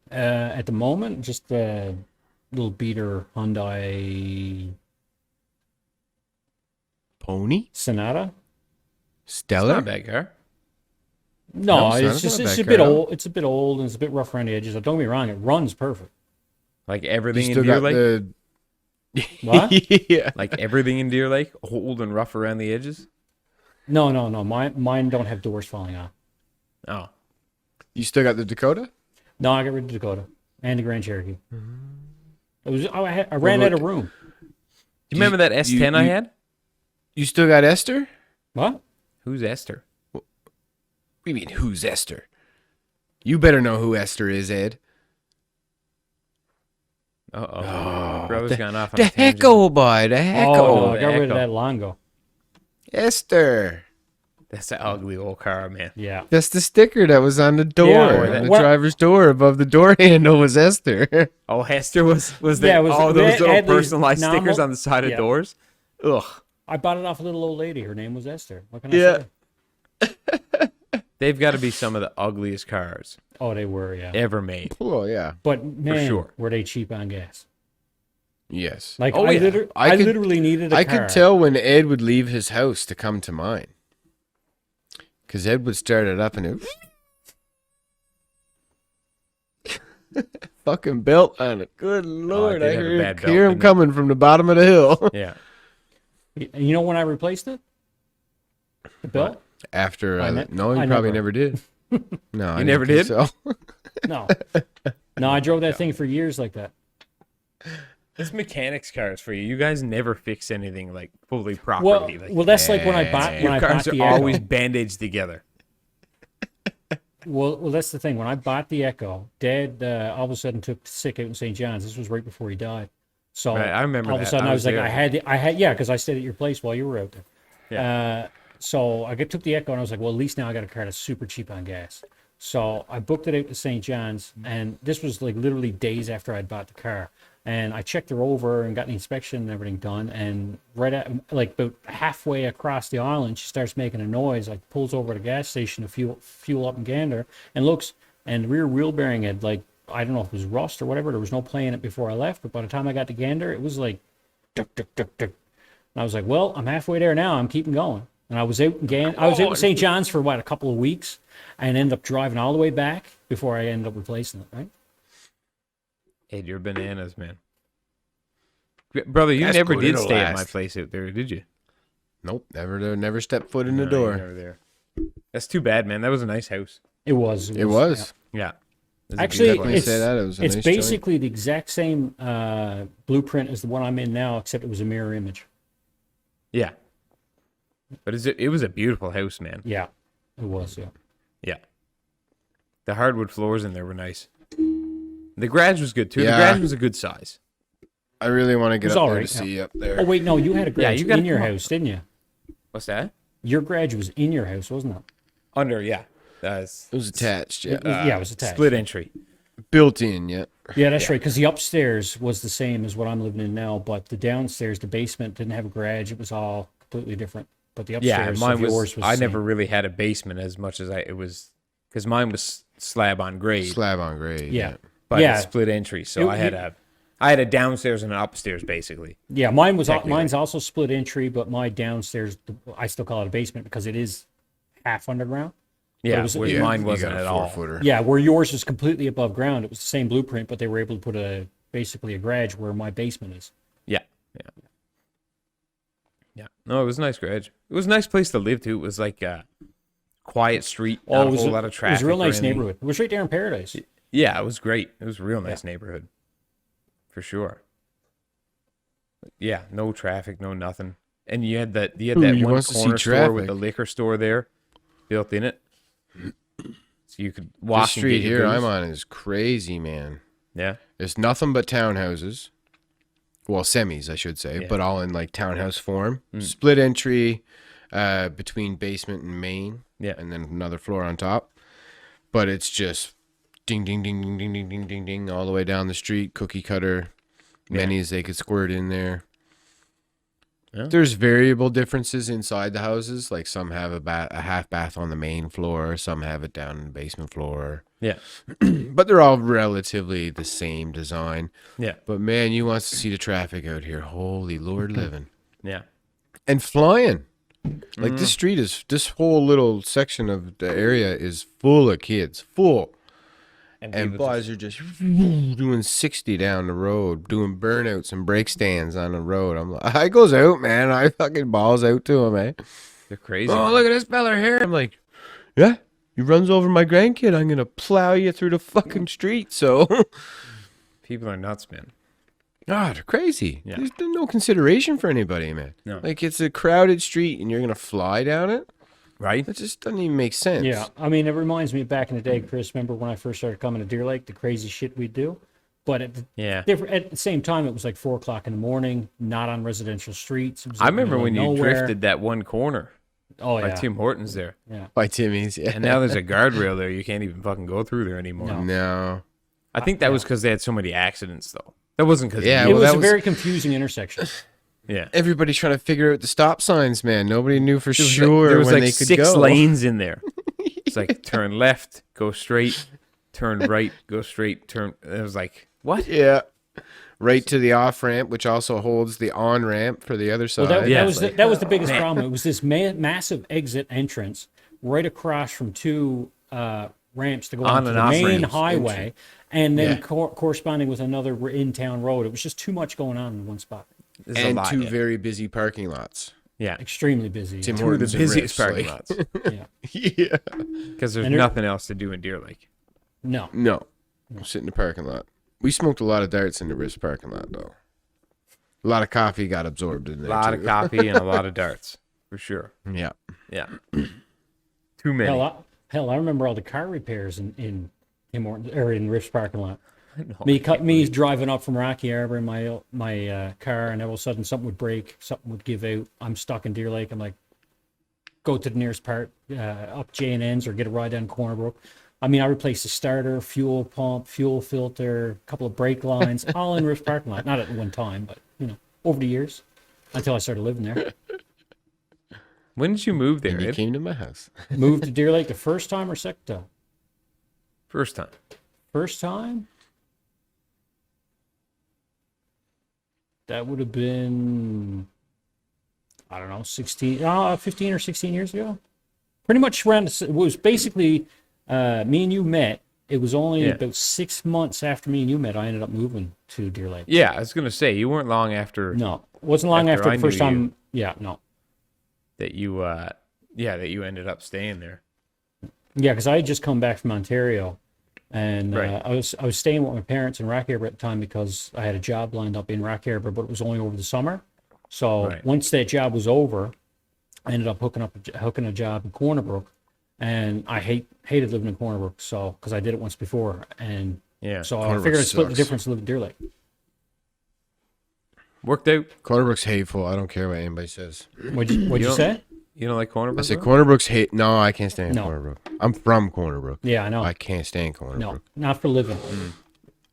At the moment, just a little beater Hyundai Pony? Sonata. Stellar? Not a bad car. No, Sonata's it's not a just bad a bit car. old. It's a bit old and it's a bit rough around the edges. Don't get me wrong, it runs perfect. Like You everything in still Deer got Lake. the. What? Yeah. Like everything in Deer Lake, old and rough around the edges. No. Mine don't have doors falling off. Oh, You still got the Dakota? No, I got rid of the Dakota and the Grand Cherokee. It was I ran Well, out of room. do you remember that S10 I had? You still got Esther? What? Who's Esther? What do you mean, who's Esther? You better know who Esther is, Ed. Brother's gone off on The a tangent. Hecko, boy. The Hecko. Oh, no, I the got rid of Echo. that long ago. Esther. That's an ugly old car, man. Yeah. That's the sticker that was on the door. Yeah, on the what- driver's door above the door handle was Esther. Oh, Hester was Yeah, there? it was- All they those little had these personalized stickers normal- on the side of yeah. doors. Ugh. I bought it off a little old lady. Her name was Esther. What can I Yeah. say? They've got to be some of the ugliest cars Oh, they were, yeah. ever made. Oh, yeah. But man, sure. were they cheap on gas? Yes. Like Oh, I, yeah. I could- literally needed a I car. could tell when Ed would leave his house to come to mine. Because Ed would start it up and it... Fucking belt on it. Good Lord. did I have a hear, bad belt, hear him didn't it? coming from the bottom of the hill. Yeah. You know when I replaced it? The belt? After... I no, you I probably never- never did. No, I never didn't did? think So. No. No, I drove that thing for years like that. It's mechanics cars for you. You guys never fix anything like fully Well, properly. Like, well, that's like when I bought your when I bought cars the are Echo. always bandaged together. Well, that's the thing. When I bought the Echo, Dad all of a sudden took sick out in St. John's. This was right before he died. So Right, I remember all of a that. sudden I I was was like, there. yeah, because I stayed at your place while you were out there. Yeah. So took the Echo and I was like, well, at least now I got a car that's super cheap on gas. So I booked it out to St. John's, and this was like literally days after I'd bought the car. And I checked her over and got the inspection and everything done. And right at like about halfway across the island, she starts making a noise. Like pulls over at a gas station to fuel up in Gander, and looks. And the rear wheel bearing had like, I don't know if it was rust or whatever. There was no play in it before I left. But by the time I got to Gander, it was like, tuk, tuk, tuk, tuk. And I was like, well, I'm halfway there now. I'm keeping going. And I was out in St. John's for a couple of weeks, and ended up driving all the way back before I ended up replacing it. Right? Ed, you're bananas, man. Brother, you That's never good, did it'll stay at my last. place out there, did you? Nope, never stepped foot in the No, you were door. never there. That's too bad, man. That was a nice house. It was. It was. Yeah. It was a Actually, beautiful Definitely house. it's say that. It was a it's nice joint. basically the exact same blueprint as the one I'm in now, except it was a mirror image. Yeah. But it was a beautiful house, man. Yeah, it was. Yeah. Yeah. The hardwood floors in there were nice. The garage was good too. Yeah. The garage was a good size. I really want to get was up there alright, to see you up there. Oh wait, no, you had a Yeah, garage you gotta in your come up. house, didn't you? What's that? Your garage was in your house, wasn't it? Under, yeah. It was attached, yeah. Yeah, it was attached. Split entry. Built in, yeah. Yeah, that's right. Because the upstairs was the same as what I'm living in now, but the downstairs, the basement, didn't have a garage. It was all completely different. But the Yeah, upstairs, mine of was. yours was. I the same. never really had a basement as much as it was, because mine was slab on grade, Slab on grade. Yeah. but yeah. it's split entry. So It- I had a downstairs and an upstairs basically. Yeah, mine was. Technically. Mine's also split entry, but my downstairs, I still call it a basement because it is half underground. Yeah, was- whereas yeah, mine you wasn't got a at all. 4-footer. Yeah, where yours was completely above ground. It was the same blueprint, but they were able to put basically a garage where my basement is. Yeah, yeah, yeah. No, it was a nice garage. It was a nice place to live too. It was like a quiet street, not a whole lot of traffic. It was a real or nice anything. neighborhood. It was right there in Paradise. Yeah, it was great. It was a real nice neighborhood, for sure. Yeah, no traffic, no nothing. And you had that Ooh, one you wants to see corner store with traffic. the liquor store there, built in it, so you could walk. This and street get your here booze. I'm on is crazy, man. Yeah, It's nothing but townhouses. Well, semis, I should say, Yeah. but all in like townhouse form. Split entry between basement and main. Yeah. And then another floor on top. but it's just ding, ding, ding, ding, ding, ding, ding, ding, ding, all the way down the street, cookie cutter, many as they could squirt in there. Yeah. There's variable differences inside the houses. Like some have a half bath on the main floor, some have it down in the basement floor. Yeah. But they're all relatively the same design. Yeah. But man, you want to see the traffic out here. Holy Lord living. Yeah. And flying. Like this whole little section of the area is full of kids. Full. And people boys are just doing 60 down the road, doing burnouts and brake stands on the road. I'm like, I goes out, man. I fucking balls out to him, eh? They're crazy. Oh, look at this fella here. I'm like, yeah, he runs over my grandkid. I'm going to plow you through the fucking street. So, People are nuts, man. they're crazy. Yeah. There's no consideration for anybody, man. No. Like, it's a crowded street and you're going to fly down it? Right? That just doesn't even make sense. Yeah, I mean, it reminds me back in the day, Chris. Remember when I first started coming to Deer Lake, the crazy shit we'd do. But at the same time, it was like 4:00 in the morning, not on residential streets. It was I like remember middle when of you nowhere. drifted that one corner Oh by yeah, Tim Hortons there. yeah. By Timmy's, yeah. And now there's a guardrail there. You can't even fucking go through there anymore. No. No. I think that was because they had so many accidents, though. That wasn't because Yeah, It well, was that a was- very confusing intersection. yeah. Everybody's trying to figure out the stop signs, man. Nobody knew for sure There was when like they could 6 go. lanes in there. It's like turn left, go straight, turn right, go straight, turn. It was like, what? Yeah. Right to the off ramp, which also holds the on ramp for the other side. Well, that, Yeah. that was the biggest problem. It was this massive exit entrance right across from two ramps to go On onto and the off main ramps. highway, and then Yeah. corresponding with another in-town road. It was just too much going on in one spot. There's a and lot, two yeah. very busy parking lots. Yeah. Extremely busy. Tim Two of the Hortons and busiest Riffs, parking like- lots. Yeah. Yeah. Because there's And there- nothing else to do in Deer Lake. No. No. Sit in the parking lot. We smoked a lot of darts in the Riffs parking lot, though. A lot of coffee got absorbed in A there. lot too. of coffee and a lot of darts, for sure. Yeah. Yeah. Too many. Hell, I remember all the car repairs in Tim Hortons or in Riff's parking lot. No, Me driving up from Rocky Arbor in my car, and all of a sudden something would break, something would give out. I'm stuck in Deer Lake. I'm like, go to the nearest part, up J&N's or get a ride down Corner Brook. I mean, I replaced the starter, fuel pump, fuel filter, a couple of brake lines, all in Riff's parking lot. Not at one time, but over the years, until I started living there. When did you move there, And you Ed? came to my house. Moved to Deer Lake the first time or second time? First time. First time? That would have been, I don't know, 15 or 16 years ago. Pretty much around, it was basically, me and you met. It was only Yeah. about 6 months after me and you met, I ended up moving to Deer Lake. Yeah, I was going to say, you weren't long after No, it wasn't long After after I the first knew time. Yeah, no. that you, that you ended up staying there. Yeah, because I had just come back from Ontario, and Right. I was staying with my parents in Rock Harbour at the time because I had a job lined up in Rock Harbour, but it was only over the summer. So Right. once that job was over, I ended up hooking a job in Corner Brook, and I hated living in Corner Brook, so because I did it once before, and Yeah. so I Corner figured Brook I'd split the sucks. difference and live in Deer Lake. Worked out. Cornerbrook's hateful. I don't care what anybody says. What'd you don't- say? You don't like Corner I Brook? said though? Cornerbrook's hate. No, I can't stand No. Cornerbrook. I'm from Cornerbrook. Yeah, I know. I can't stand Cornerbrook. No, not for living.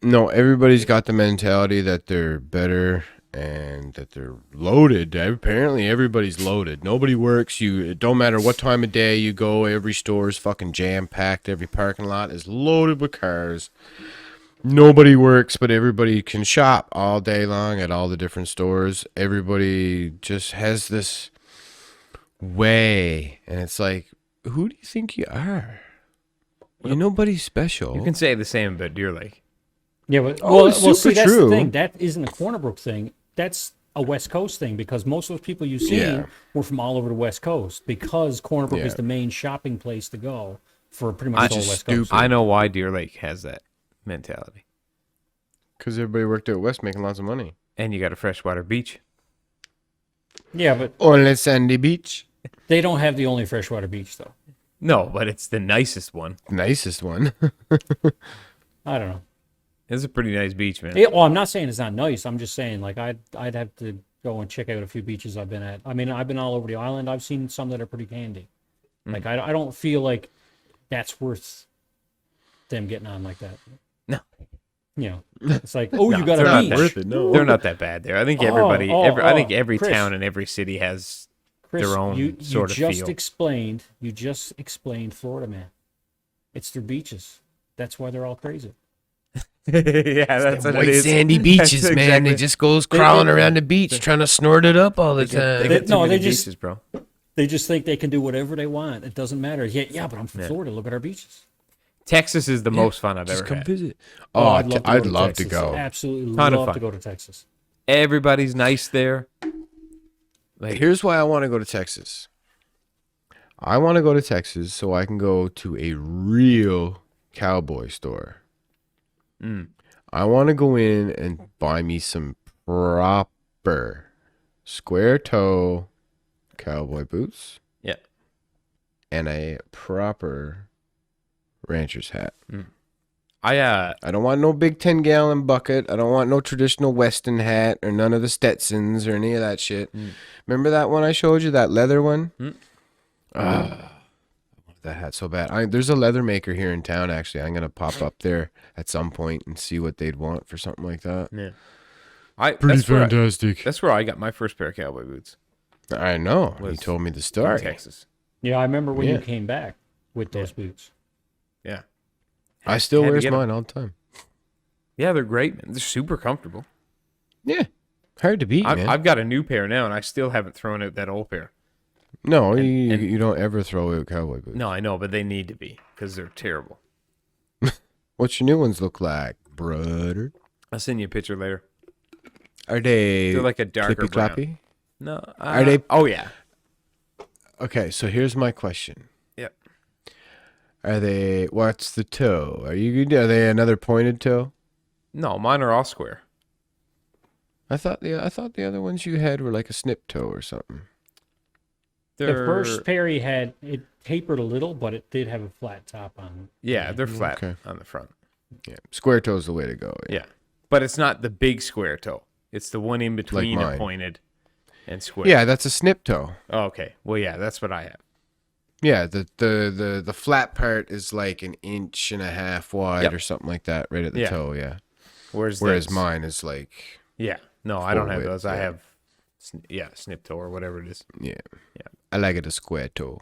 No, everybody's got the mentality that they're better and that they're loaded. Apparently, everybody's loaded. Nobody works. It don't matter what time of day you go. Every store is fucking jam packed. Every parking lot is loaded with cars. Nobody works, but everybody can shop all day long at all the different stores. Everybody just has this way, and it's like, who do you think you are? You're nobody special. You can say the same about Deer Lake. Yeah, but Oh, well, it's see, super that's true. the thing. That isn't a Corner Brook thing. That's a West Coast thing because most of those people you see Yeah. were from all over the West Coast because Corner Brook Yeah. is the main shopping place to go for pretty much the whole just West Coast. I know why Deer Lake has that mentality. Because everybody worked out west making lots of money. And you got a freshwater beach. Yeah, but On sandy beach. they don't have the only freshwater beach though. No, but it's the nicest one. Nicest one. I don't know. It's a pretty nice beach, man. Well, I'm not saying it's not nice. I'm just saying like I'd have to go and check out a few beaches I've been at. I mean, I've been all over the island. I've seen some that are pretty handy. Like I don't feel like that's worth them getting on like that. No. You know, it's like, oh, you got they're a not beach. that- worth it, no. They're not that bad there. I think everybody, I think every Chris. town and every city has Chris, their own you sort of just feel. you just explained Florida, man. It's their beaches. That's why they're all crazy. Yeah, that's what White it is. sandy beaches, That's man. They exactly- just goes crawling around the beach trying to snort it up all the They time. get too No, many they just- beaches, bro. They just think they can do whatever they want. It doesn't matter. Yeah, but I'm from Florida. Look at our beaches. Texas is the most fun I've Just ever come had. visit. Oh, I'd love to Texas. go. Absolutely Ton of love fun. to go to Texas. Everybody's nice there. Like, Here's why I want to go to Texas. I want to go to Texas so I can go to a real cowboy store. I want to go in and buy me some proper square toe cowboy boots yeah. and a proper rancher's hat. I I don't want no big 10-gallon bucket. I don't want no traditional Weston hat or none of the Stetsons or any of that shit. Remember that one I showed you, that leather one? I wanted that hat so bad. There's a leather maker here in town, actually. I'm going to pop up there at some point and see what they'd want for something like that. yeah. fantastic. That's where I got my first pair of cowboy boots. I know. You Was told me the In story. Texas. Yeah, I remember when you Yeah. came back with those boots. Yeah. I still Had to wears get 'em. mine all the time. Yeah, they're great, man. They're super comfortable. Yeah. Hard to beat, man. I've got a new pair now, and I still haven't thrown out that old pair. No, and- you don't ever throw out cowboy boots. No, I know, but they need to be because they're terrible. What's your new ones look like, brother? I'll send you a picture later. Are they They're like a darker clippy brown. clappy? No, Are they- Oh yeah. Okay, so here's my question. Yep. Are they? What's the toe? Are they another pointed toe? No, mine are all square. I thought the other ones you had were like a snip toe or something. They're, The first pair he had, it tapered a little, but it did have a flat top on. Yeah, they're flat Okay. on the front. Yeah, square toe's the way to go. Yeah, but it's not the big square toe. It's the one in between a mine. pointed and square. Yeah, that's a snip toe. Oh, okay. Well, yeah, that's what I have. Yeah, the flat part is like an inch and a half wide Yep. or something like that, right at the Yeah. toe. Yeah. Whereas Whereas mine is like, Yeah. No, I don't have Full those. width, I yeah. have, snip toe or whatever it is. yeah. Yeah. I like it a square toe.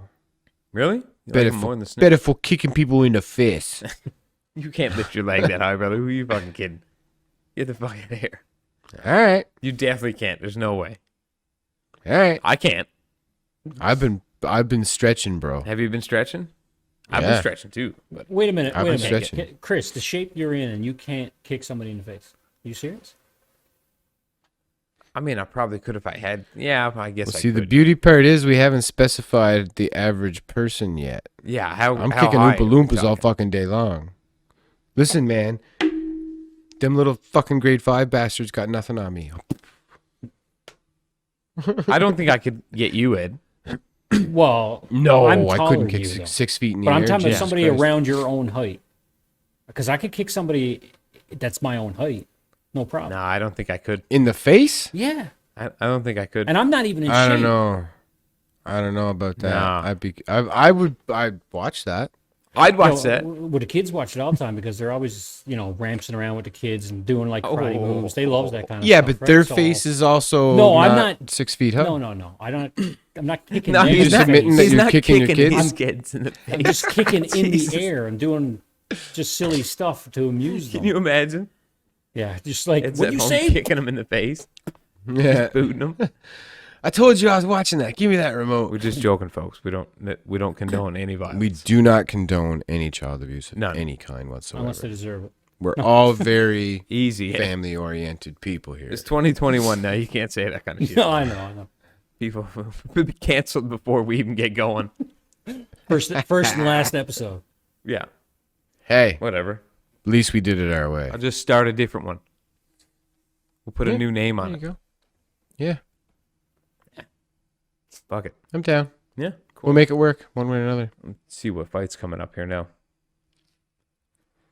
Really? You like Better them more than the snip? Better for kicking people in the face. You can't lift your leg that high, brother. Who are you fucking kidding? Get the fuck out of here. All right, You definitely can't. There's no way. all right. I can't. I've been stretching, bro. Have you been stretching? I've Yeah. been stretching too. But Wait a minute. I've Wait a been minute. stretching. Chris, the shape you're in, and you can't kick somebody in the face. Are you serious? I mean, I probably could if I had. Yeah, I guess Well, I see, could. the beauty part is we haven't specified the average person yet. Yeah, how I'm how kicking high Oompa are we Loompas all talking? fucking day long. Listen, man. Them little fucking grade 5 bastards got nothing on me. I don't think I could get you, Ed. Well, No, I'm I taller couldn't than kick you, six, though. 6 feet in the But air. I'm talking about Jesus somebody Christ. around your own height. Because I could kick somebody that's my own height, no problem. No, I don't think I could. In the face? Yeah, I don't think I could. and I'm not even in I shape. don't know. I don't know about that. Nah. I'd watch that. I'd You watch know, that. Well, the kids watch it all the time because they're always, ramping around with the kids and doing like karate Oh. moves. They love that kind of Yeah, stuff. but right? their So- face is also No, I'm not- 6 feet high. No. I'm not kicking. No, them he's in the not admitting face. that He's you're not kicking your kicking kids? his kids in the face. I'm just kicking in Jesus. the air and doing just silly stuff to amuse them. Can you imagine? Yeah, just like Ed's what at you home say. kicking him in the face, Yeah. booting him. I told you I was watching that. Give me that remote. We're just joking, folks. We don't condone any violence. We do not condone any child abuse of None. any kind Unless they whatsoever. deserve it. We're all very Easy. Ed. family-oriented people here. It's 2021 now. You can't say that kind of shit. No, I know. People will be canceled before we even get going. First and last episode. Yeah, Hey, whatever. at least we did it our way. I'll just start a different one. We'll put Yeah, a new name There on you it. go. Yeah, Fuck it. I'm down. Yeah, cool. We'll make it work one way or another. Let's see what fight's coming up here now.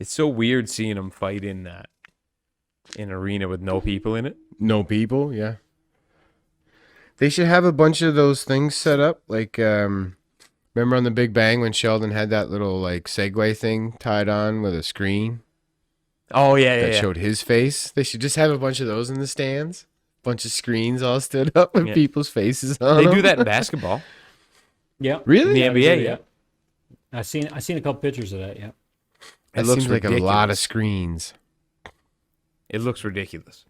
It's so weird seeing them fight in an arena with no people in it. No people, yeah. They should have a bunch of those things set up, like Remember on The Big Bang when Sheldon had that little like Segway thing tied on with a screen Oh yeah, yeah, that yeah. showed his face? They should just have a bunch of those in the stands. Bunch of screens all stood up with Yeah. people's faces on They them. do that in basketball. Yeah. Really? In the Yeah, NBA, they do, yeah. I seen a couple pictures of that. Yeah. It It looks seems like a lot of ridiculous. screens. It looks ridiculous.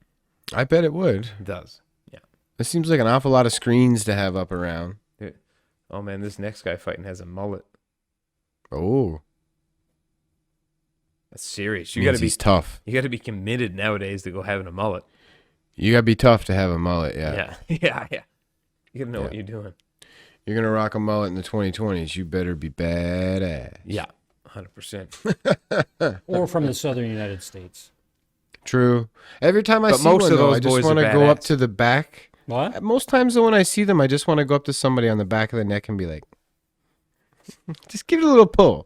I bet it would. It does. Yeah. It seems like an awful lot of screens to have up around. Oh man, this next guy fighting has a mullet. Oh, That's serious. means he's tough. You got to be committed nowadays to go having a mullet. You gotta be tough to have a mullet. Yeah. Yeah, yeah, yeah. You got to know what Yeah. you're doing. You're gonna rock a mullet in the 2020s. You better be badass. Yeah, 100%. Or from the southern United States. True. Every time I But see most one, of though, those I just boys are want to go up badass. to the back. What? Most times, though, when I see them, I just want to go up to somebody on the back of the neck and be like, just give it a little pull.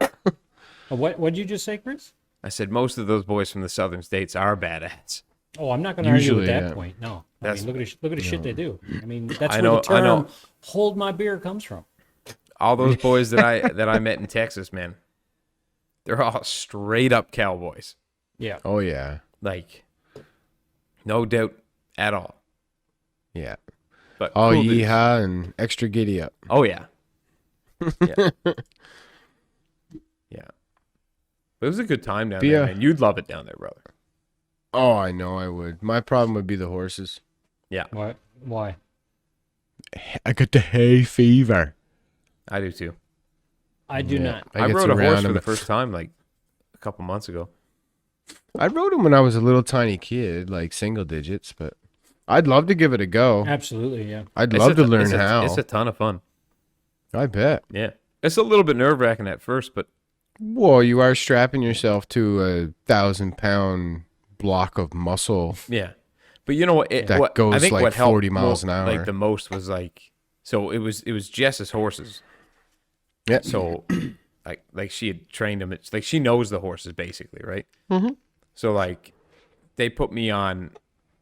What did you just say, Chris? I said most of those boys from the southern states are badass. Oh, I'm not going to argue with Usually, that yeah. point. No. I That's- mean, look at the shit they do. I mean, that's I where know- the I know. term "hold my beer" comes from. All those boys that I met in Texas, man, they're all straight up cowboys. Yeah. Oh, yeah. Like, no doubt at all. Yeah. But All cool dudes. yeehaw and extra giddy up. Oh yeah. Yeah. Yeah. It was a good time down Yeah. there, man. You'd love it down there, brother. Oh, I know I would. My problem would be the horses. Yeah, What? Why? I got the hay fever. I do too. I do Yeah. not. I gets rode a horse around for him. the first time like a couple months ago. I rode them when I was a little tiny kid, like single digits, but I'd love to give it a go. Absolutely, yeah. I'd It's love a- to learn it's a- how. It's a ton of fun. I bet. Yeah. It's a little bit nerve wracking at first, but Well, you are strapping yourself to a 1,000-pound block of muscle. yeah. But you know what? That I goes think like what helped 40 miles an hour. Like the most was like, so it was Jess's horses. Yeah. So like she had trained him. It's like she knows the horses basically, right? Mhm. So like they put me on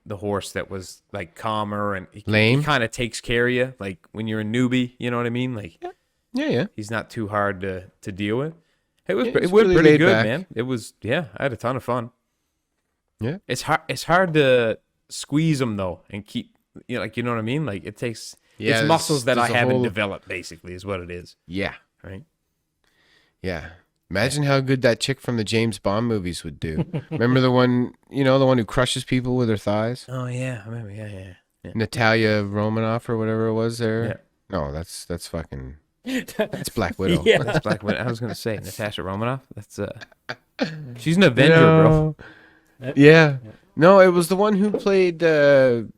the horse that was like calmer and Lame? he kind of takes care of you. Like when you're a newbie, you know what I mean? Like Yeah. he's not too hard to deal with. It was Yeah, it he's went really pretty laid good, back. man. It was I had a ton of fun. Yeah. It's hard to squeeze them though and keep you know what I mean? Like it takes Yeah, it's muscles that I there's a haven't whole- developed basically is what it is, Yeah. right? Yeah. Imagine how good that chick from the James Bond movies would do. Remember the one, the one who crushes people with her thighs? Oh yeah, I remember. Yeah. Natalia Romanoff or whatever it was there? Yeah. No, that's fucking, that's Black Widow. Yeah. That's Black Widow. I was gonna say Natasha Romanoff. That's she's an Avenger, bro. Yeah. No, it was the one who played the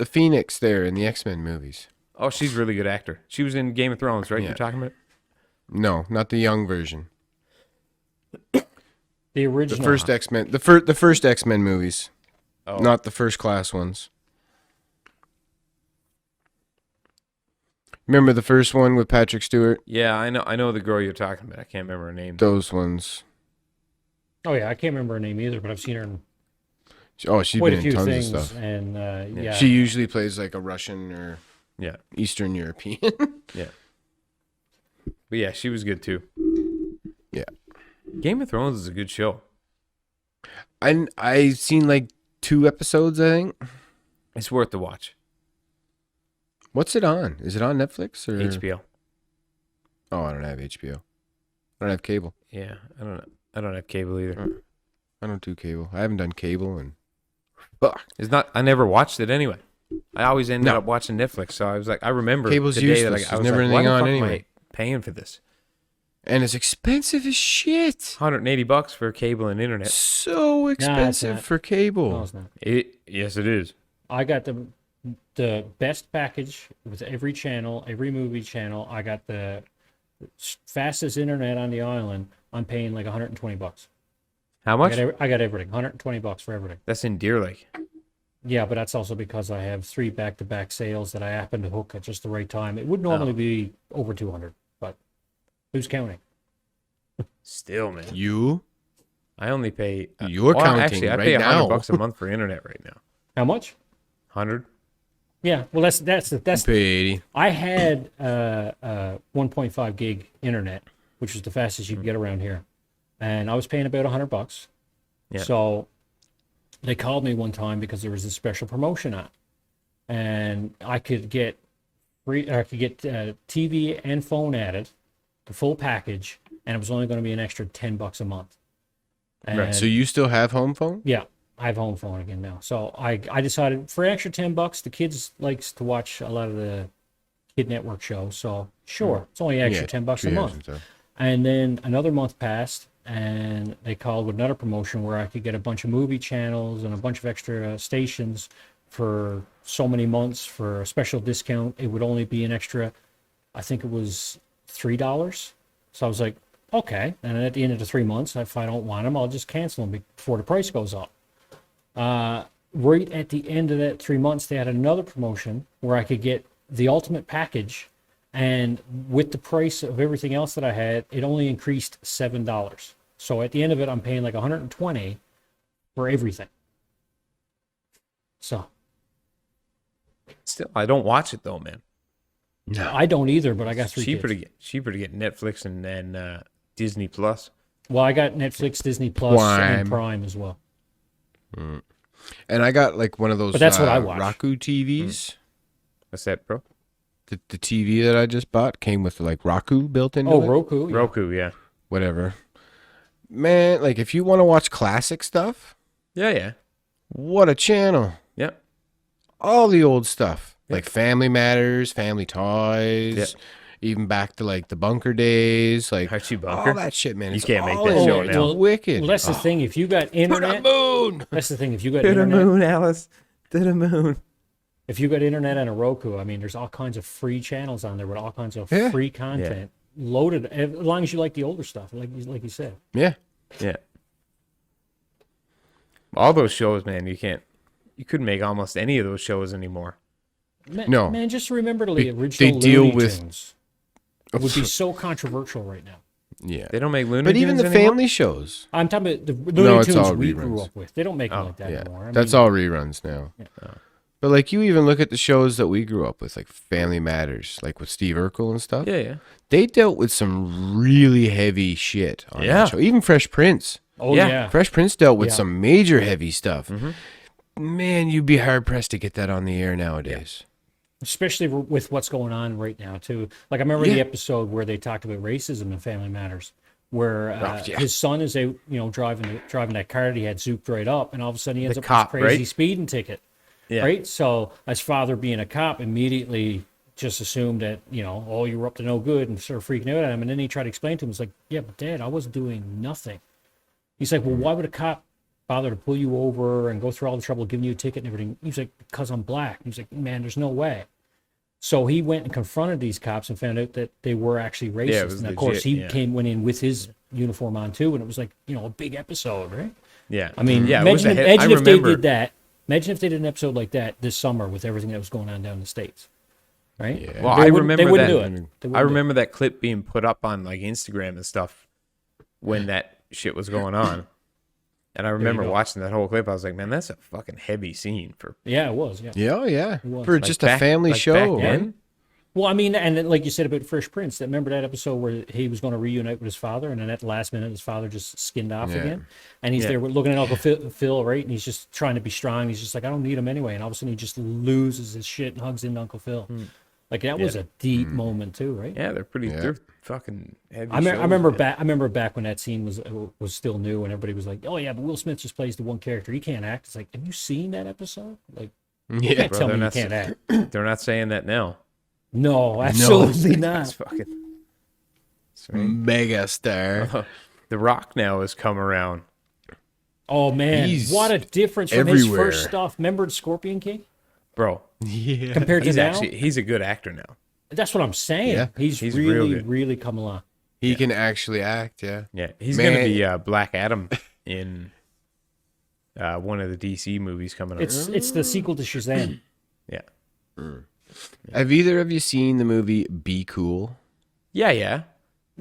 Phoenix there in the X-Men movies. Oh, she's a really good actor. She was in Game of Thrones, right? Yeah. You're talking about? No, not the young version. The The original. first X-Men, the first X-Men movies, Oh, not the first class ones. Remember the first one with Patrick Stewart? yeah. I know the girl you're talking about. I can't remember her name. Those ones. Oh yeah, I can't remember her name either, but I've seen her in Oh, she's quite been a in few tons things. of stuff. And yeah, She usually plays like a Russian or Yeah, Eastern European. yeah. But yeah, she was good too. Yeah. Game of Thrones is a good show. I seen like 2 episodes, I think. It's worth the watch. What's it on? Is it on Netflix or HBO. Oh, I don't have HBO. I don't have cable. Yeah, I don't have cable either. I don't do cable. I haven't done cable and fuck. It's not. I never watched it anyway. I always ended No. up watching Netflix. So I was like, I remember Cable's the day useless. that There's I was never like, why anything the on fuck anyway. am I paying for this? And it's expensive as shit. $180 for cable and internet. So expensive not. for cable. no, it's not. Yes, it is. I got the best package with every channel, every movie channel. I got the fastest internet on the island. I'm paying like $120. How much? I got everything. $120 for everything. That's in Deer Lake. Yeah, but that's also because I have 3 back-to-back sales that I happen to hook at just the right time. It would normally be over 200, but who's counting? Still, man. You? I only pay. You're counting actually, I right pay now. $100 a month for internet right now. How much? 100. Yeah, well, that's. Pay 80. I had 1.5 gig internet, which was the fastest you could get around here, and I was paying about $100. Yeah. So they called me one time because there was this special promotion on, and I could get TV and phone added, the full package, and it was only going to be an extra $10 a month. And Right. So you still have home phone? yeah, I have home phone again now. So I decided for an extra $10, the kids likes to watch a lot of the Kid Network shows. So sure, it's only extra $10 a month. And then another month passed, and they called with another promotion where I could get a bunch of movie channels and a bunch of extra stations for so many months for a special discount. It would only be an extra, I think it was $3. So I was like, okay. And at the end of the 3 months, if I don't want them, I'll just cancel them before the price goes up. Right at the end of that 3 months, they had another promotion where I could get the ultimate package, and with the price of everything else that I had, it only increased $7. So at the end of it, I'm paying like $120 for everything. So Still, I don't watch it though, man. No. I don't either, but I got three Cheaper kids. to get Netflix and Disney Plus. Well, I got Netflix, Disney Plus, and Prime. Prime as well. And I got like one of those But that's what I watch. Roku TVs. What's that, bro? The TV that I just bought came with like Roku built into Oh, it. Roku. Yeah. Roku, yeah. Whatever. Man, like if you want to watch classic stuff, Yeah. what a channel. Yeah. All the old stuff. Yeah. Like Family Matters, Family Toys, Yeah. even back to like the Bunker days, like Archie Bunker. all that shit, man. You It's can't make all that in show there. It's now. wicked. Well, that's the thing. If you got To the internet, moon. that's the thing. If you got To the internet, moon, Alice. To the moon. if you got internet and a Roku, I mean, there's all kinds of free channels on there with all kinds of Yeah. free content loaded. As long as you like the older stuff, like you said. Yeah. Yeah. All those shows, man, you couldn't make almost any of those shows anymore. No. Man, just remember the They original deal Looney with- Tunes. It would be so controversial right now. Yeah. They don't make Looney But even Tunes the anymore? family shows. I'm talking about the No, Looney it's Tunes all we reruns. grew up with. They don't make them like that Yeah. anymore. That's all reruns now. But like you even look at the shows that we grew up with, like Family Matters, like with Steve Urkel and stuff. Yeah. They dealt with some really heavy shit on Yeah. that show. Even Fresh Prince. Oh Yeah. yeah. Fresh Prince dealt with Yeah. some major heavy stuff. Mm-hmm. Man, you'd be hard pressed to get that on the air nowadays. Especially with what's going on right now too. Like I remember the episode where they talked about racism in Family Matters, where yeah. his son is out, driving that car that he had zooped right up, and all of a sudden he ends up cop, with this crazy right? speeding ticket. Yeah. Right. So as father being a cop, immediately just assumed that oh, you were up to no good, and sort of freaking out at him. And then he tried to explain to him, it's like, yeah, but Dad, I was doing nothing. He's like, well, why would a cop bother to pull you over and go through all the trouble of giving you a ticket and everything? He's like, because I'm black. He's like, man, there's no way. So he went and confronted these cops and found out that they were actually racist. Yeah, it was and of course, legit, he went in with his uniform on too, and it was like a big episode, right? Yeah. I mean, yeah, it was imagine, I imagine if they remember- did that. Imagine if they did an episode like that this summer with everything that was going on down in the States, right? Yeah. Well, They I wouldn't- remember they wouldn't that. do it. They wouldn't I do it. remember that clip being put up on like Instagram and stuff when that shit was going on. And I remember go. watching that whole clip. I was like, man, that's a fucking heavy scene for Yeah, it was. Yeah. Yeah, oh, yeah. was. For Like just a family show. back then. right? Well, I mean, and then, like you said about Fresh Prince, that remember that episode where he was going to reunite with his father, and then at the last minute, his father just skinned off Yeah. again, and he's Yeah. there looking at Uncle Phil, right? And he's just trying to be strong. He's just like, I don't need him anyway, and all of a sudden, he just loses his shit and hugs into Uncle Phil. Like that was a deep moment too, right? Yeah, they're pretty. Yeah. They're fucking heavy. I shows, remember man. back. I remember back when that scene was still new, and everybody was like, "Oh yeah, but Will Smith just plays the one character. He can't act." It's like, have you seen that episode? Like, you Yeah. can't bro, tell they're me you not can't act. They're not saying that now. No, absolutely That's not. fucking. Sorry. Mega star. The Rock now has come around. Oh man, He's what a difference from his everywhere. first stuff. Remember Scorpion King Bro, Yeah. compared to he's now? he's a good actor now. That's what I'm saying. Yeah. He's He's real really, good. really come along. He can actually act, yeah. Yeah, he's Man. gonna be Black Adam in one of the DC movies coming up. It's the sequel to Shazam. Yeah, Have either of you seen the movie Be Cool? yeah.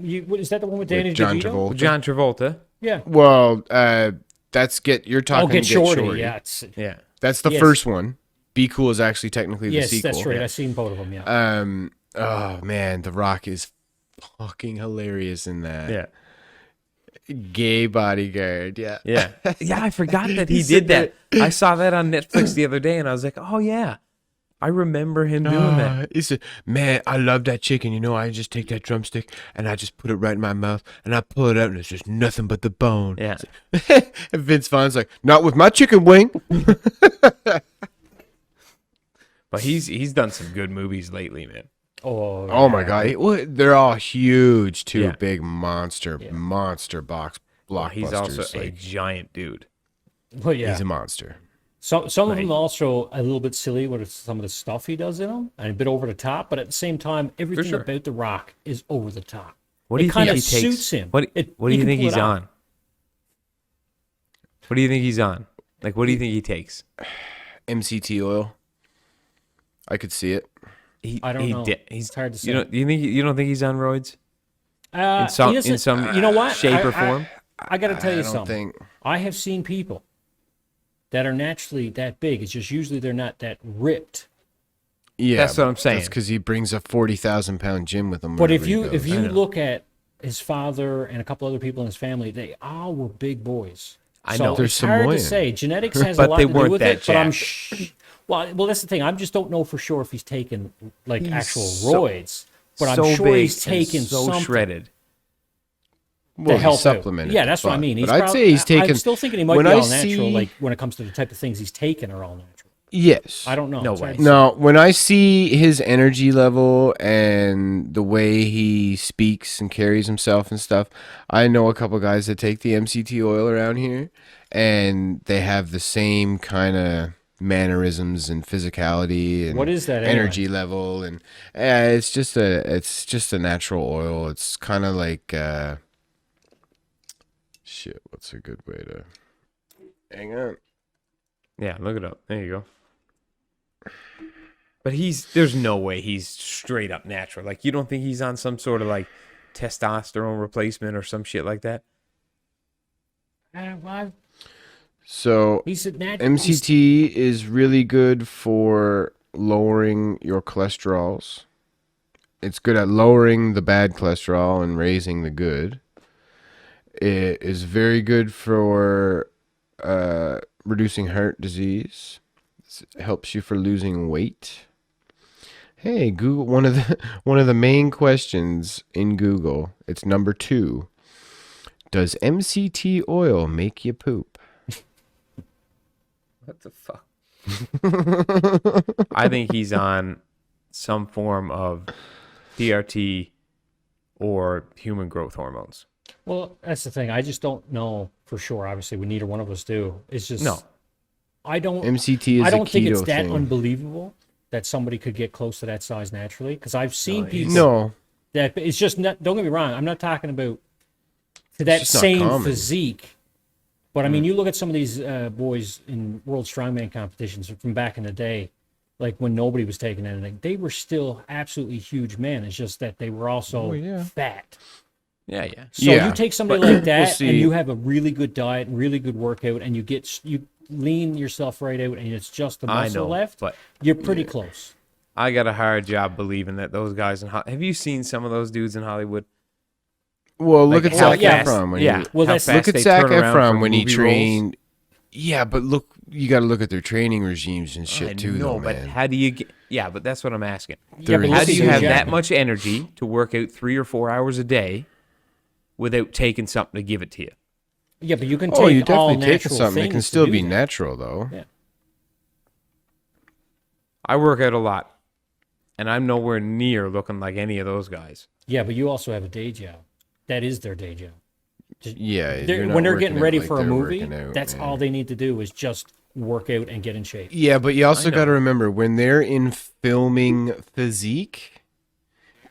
Is that the one with Danny With John DeVito? Travolta? John Travolta. Yeah. Well, you're talking Oh, Get Shorty. Shorty. Yeah. Yeah, That's the Yes. first one. Be Cool is actually technically the Yes, sequel. that's right. Yeah. I've seen both of them. Yeah. Oh man, The Rock is fucking hilarious in that. Yeah. Gay bodyguard. Yeah. Yeah. Yeah, I forgot that he He did said that. I saw that on Netflix the other day and I was like, oh yeah. I remember him doing that. He said, "Man, I love that chicken. You know, I just take that drumstick and I just put it right in my mouth and I pull it out and it's just nothing but the bone." Yeah. And Vince Vaughn's like, "Not with my chicken wing." But he's done some good movies lately, man. Oh. Oh my god, they're all huge too. Yeah. Big monster box Well, blockbusters. he's also a like, giant dude. But yeah. he's a monster. Some of Right. them also a little bit silly with some of the stuff he does in them, and a bit over the top. But at the same time, everything sure. about The Rock is over the top. What do It you think kinda he takes? suits him. What It- do he you can think pull he's it off. on? What do you think he's on? Like, what do you think he takes? MCT oil. I could see it. I don't know. He's It's hard to say. You don't think he's on roids Uh, in some he doesn't- you know what? shape or form? I got to tell you I don't something. think. I have seen people that are naturally that big. It's just usually they're not that ripped. Yeah, That's what I'm saying. That's because he brings a 40,000-pound gym with him. But if wherever he you goes. look at his father and a couple other people in his family, they all were big boys. I So know. They're it's hard to Samoan. say. Genetics has But a lot they to do weren't with that it. But I'm jacked. well, that's the thing. I just don't know for sure if he's taken like He's actual so- roids. But so I'm sure big he's and taken so something shredded. well, to help he's supplemented. out. Yeah, that's what I but- mean. But I'd say he's taken. I'm still thinking he might when be I all natural. see- Like when it comes to the type of things he's taken are all natural. Yes. I don't know. No It's way. hard to No, when I see his energy level and the way he speaks and carries himself and stuff, I know a couple guys that take the MCT oil around here, and they have the same kind of mannerisms and physicality and What is that anyway? energy level, and it's just a natural oil. It's kind of like shit. What's a good way to? Hang on. Yeah, look it up. There you go. But there's no way he's straight up natural. Like, you don't think he's on some sort of like testosterone replacement or some shit like that? Well, So he's a natural. MCT is really good for lowering your cholesterols. It's good at lowering the bad cholesterol and raising the good. It is very good for reducing heart disease. It helps you for losing weight. Hey, Google, one of the main questions in Google, it's number 2. Does MCT oil make you poop? What the fuck? I think he's on some form of DRT or human growth hormones. Well, that's the thing. I just don't know for sure. Obviously, we neither one of us do. It's just No. I don't. MCT is I don't a think keto it's that thing. unbelievable that somebody could get close to that size naturally. Because I've seen people No, that it's just not. Don't get me wrong. I'm not talking about to that just not same common. physique. But I mean, you look at some of these boys in world strongman competitions from back in the day, like when nobody was taking anything, they were still absolutely huge men. It's just that they were also fat. Yeah, yeah. So Yeah, you take somebody but like that we'll and see. you have a really good diet and really good workout and you lean yourself right out and it's just the I muscle know, left, but you're pretty close. I got a hard job believing that those guys in have you seen some of those dudes in Hollywood? well, look Like, at how Zac fast- Efron when yeah. he Well, how that's- fast look at they Zac turn around Efron for when he movie roles. trained. Yeah, but look, you got to look at their training regimes and shit I too, know, though, but man. how do you get? Yeah, but that's what I'm asking. Yeah, but How How look do at you Hugh have that Jackman. much energy to work out 3 or 4 hours a day without taking something to give it to you? Yeah, but you can Oh, take you're all definitely taking natural something. It can things to still do be that. natural, though. Yeah. I work out a lot, and I'm nowhere near looking like any of those guys. Yeah, but you also have a day job. That is their day job. Yeah, They're- you're not when they're working getting out ready like for a they're movie, working out, that's man. all they need to do is just work out and get in shape. Yeah, but you also know. got to remember when they're in filming physique,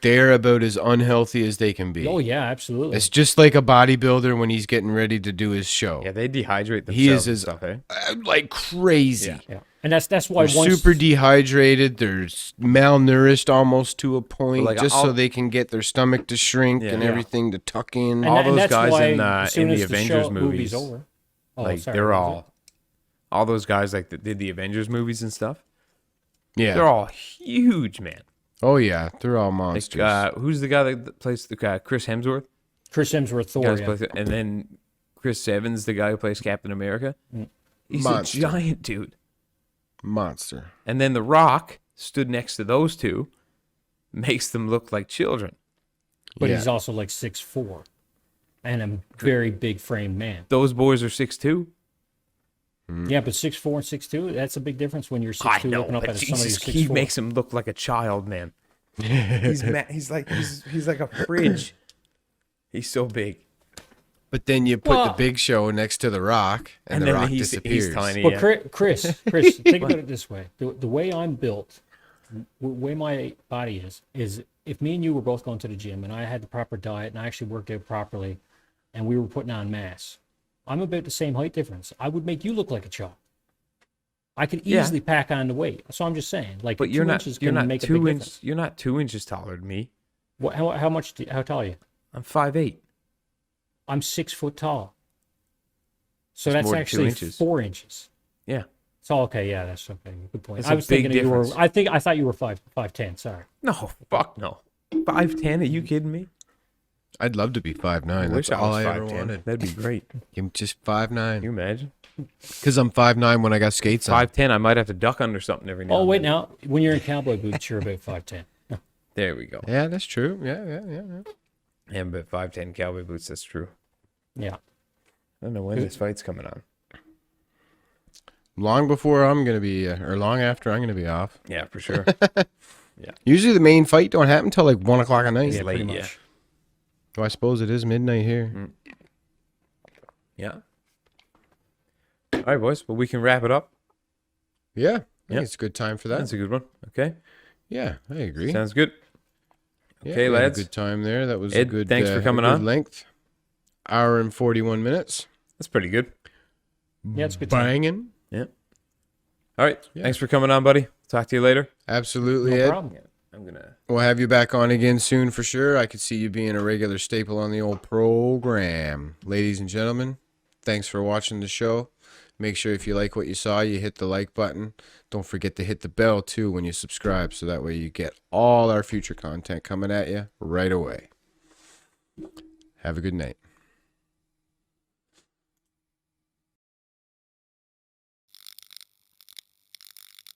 they're about as unhealthy as they can be. Oh yeah, absolutely. It's just like a bodybuilder when he's getting ready to do his show. Yeah, they dehydrate themselves. He is and as stuff, eh? like crazy. Yeah. Yeah, and that's why They're once super dehydrated. They're malnourished almost to a point, Like, just I'll- so they can get their stomach to shrink Yeah. and Yeah. everything to tuck in. All those that's guys why as as soon the as Avengers show- movies, over. Oh, like sorry, they're what was all those guys like that did the Avengers movies and stuff. Yeah. They're all huge, man. Oh yeah, they're all Like, monsters. who's the guy that plays the guy? Chris Hemsworth. Chris Hemsworth, Thor. Guys Yeah. plays it. And then Chris Evans, the guy who plays Captain America. He's Monster. a giant dude. Monster. And then The Rock stood next to those two, makes them look like children. But Yeah. he's also like 6'4", and a very big framed man. Those boys are 6'2". Yeah, but 6'4" and 6'2", that's a big difference when you're I 6'2", know, looking up but at somebody Jesus, who's he 6'4". makes him look like a child, man. He's like a fridge. He's so big. But then you put the Big Show next to The Rock, and The then Rock he's disappears. tiny. But Yeah. Chris, think about it this way: the way I'm built, the way my body is if me and you were both going to the gym and I had the proper diet and I actually worked out properly, and we were putting on mass, I'm about the same height difference. I would make you look like a child. I could Yeah. easily pack on the weight. So I'm just saying, like, But 2 you're not inches can make a big difference. You're not 2 inches taller than me. How much? How tall are you? I'm 5'8". I'm 6 foot tall. So That's that's more than 2 actually inches. 4 inches. Yeah. It's all okay. Yeah, that's okay. Good point. That's I a was big thinking that you were. difference. I thought you were 5'10". Sorry. No, fuck no. 5'10"? Are you kidding me? I'd love to be 5'9". I That's wish I all was I ever 5'10". wanted. That'd be great. I'm just Can 5'9". you imagine? Because I'm 5'9" when I got skates on. 5'10", I might have to duck under something every now Oh and wait, then. now when you're in cowboy boots, you're about 5'10". There we go. Yeah, that's true. Yeah. Yeah, but 5'10" cowboy boots, that's true. Yeah. I don't know when this fight's coming on. Long before I'm gonna be, or long after I'm gonna be off. Yeah, for sure. Usually the main fight don't happen till like 1 o'clock at night. Yeah, Pretty late, much. Well, I suppose it is midnight here. Yeah. All right, boys. Well, we can wrap it up. Yeah, I think Yeah. it's a good time for that. That's a good one. Okay. Yeah, I agree. Sounds good. Yeah, Okay, we had lads. a good time there. That was a Ed, good. thanks for a coming good on. Length. Hour and 41 minutes. That's pretty good. Yeah, it's a good. Time. Banging. Yeah. All right. Thanks for coming on, buddy. Talk to you later. Absolutely, No Ed. problem. I'm going to... We'll have you back on again soon for sure. I could see you being a regular staple on the old program. Ladies and gentlemen, thanks for watching the show. Make sure if you like what you saw, you hit the like button. Don't forget to hit the bell too when you subscribe, so that way you get all our future content coming at you right away. Have a good night.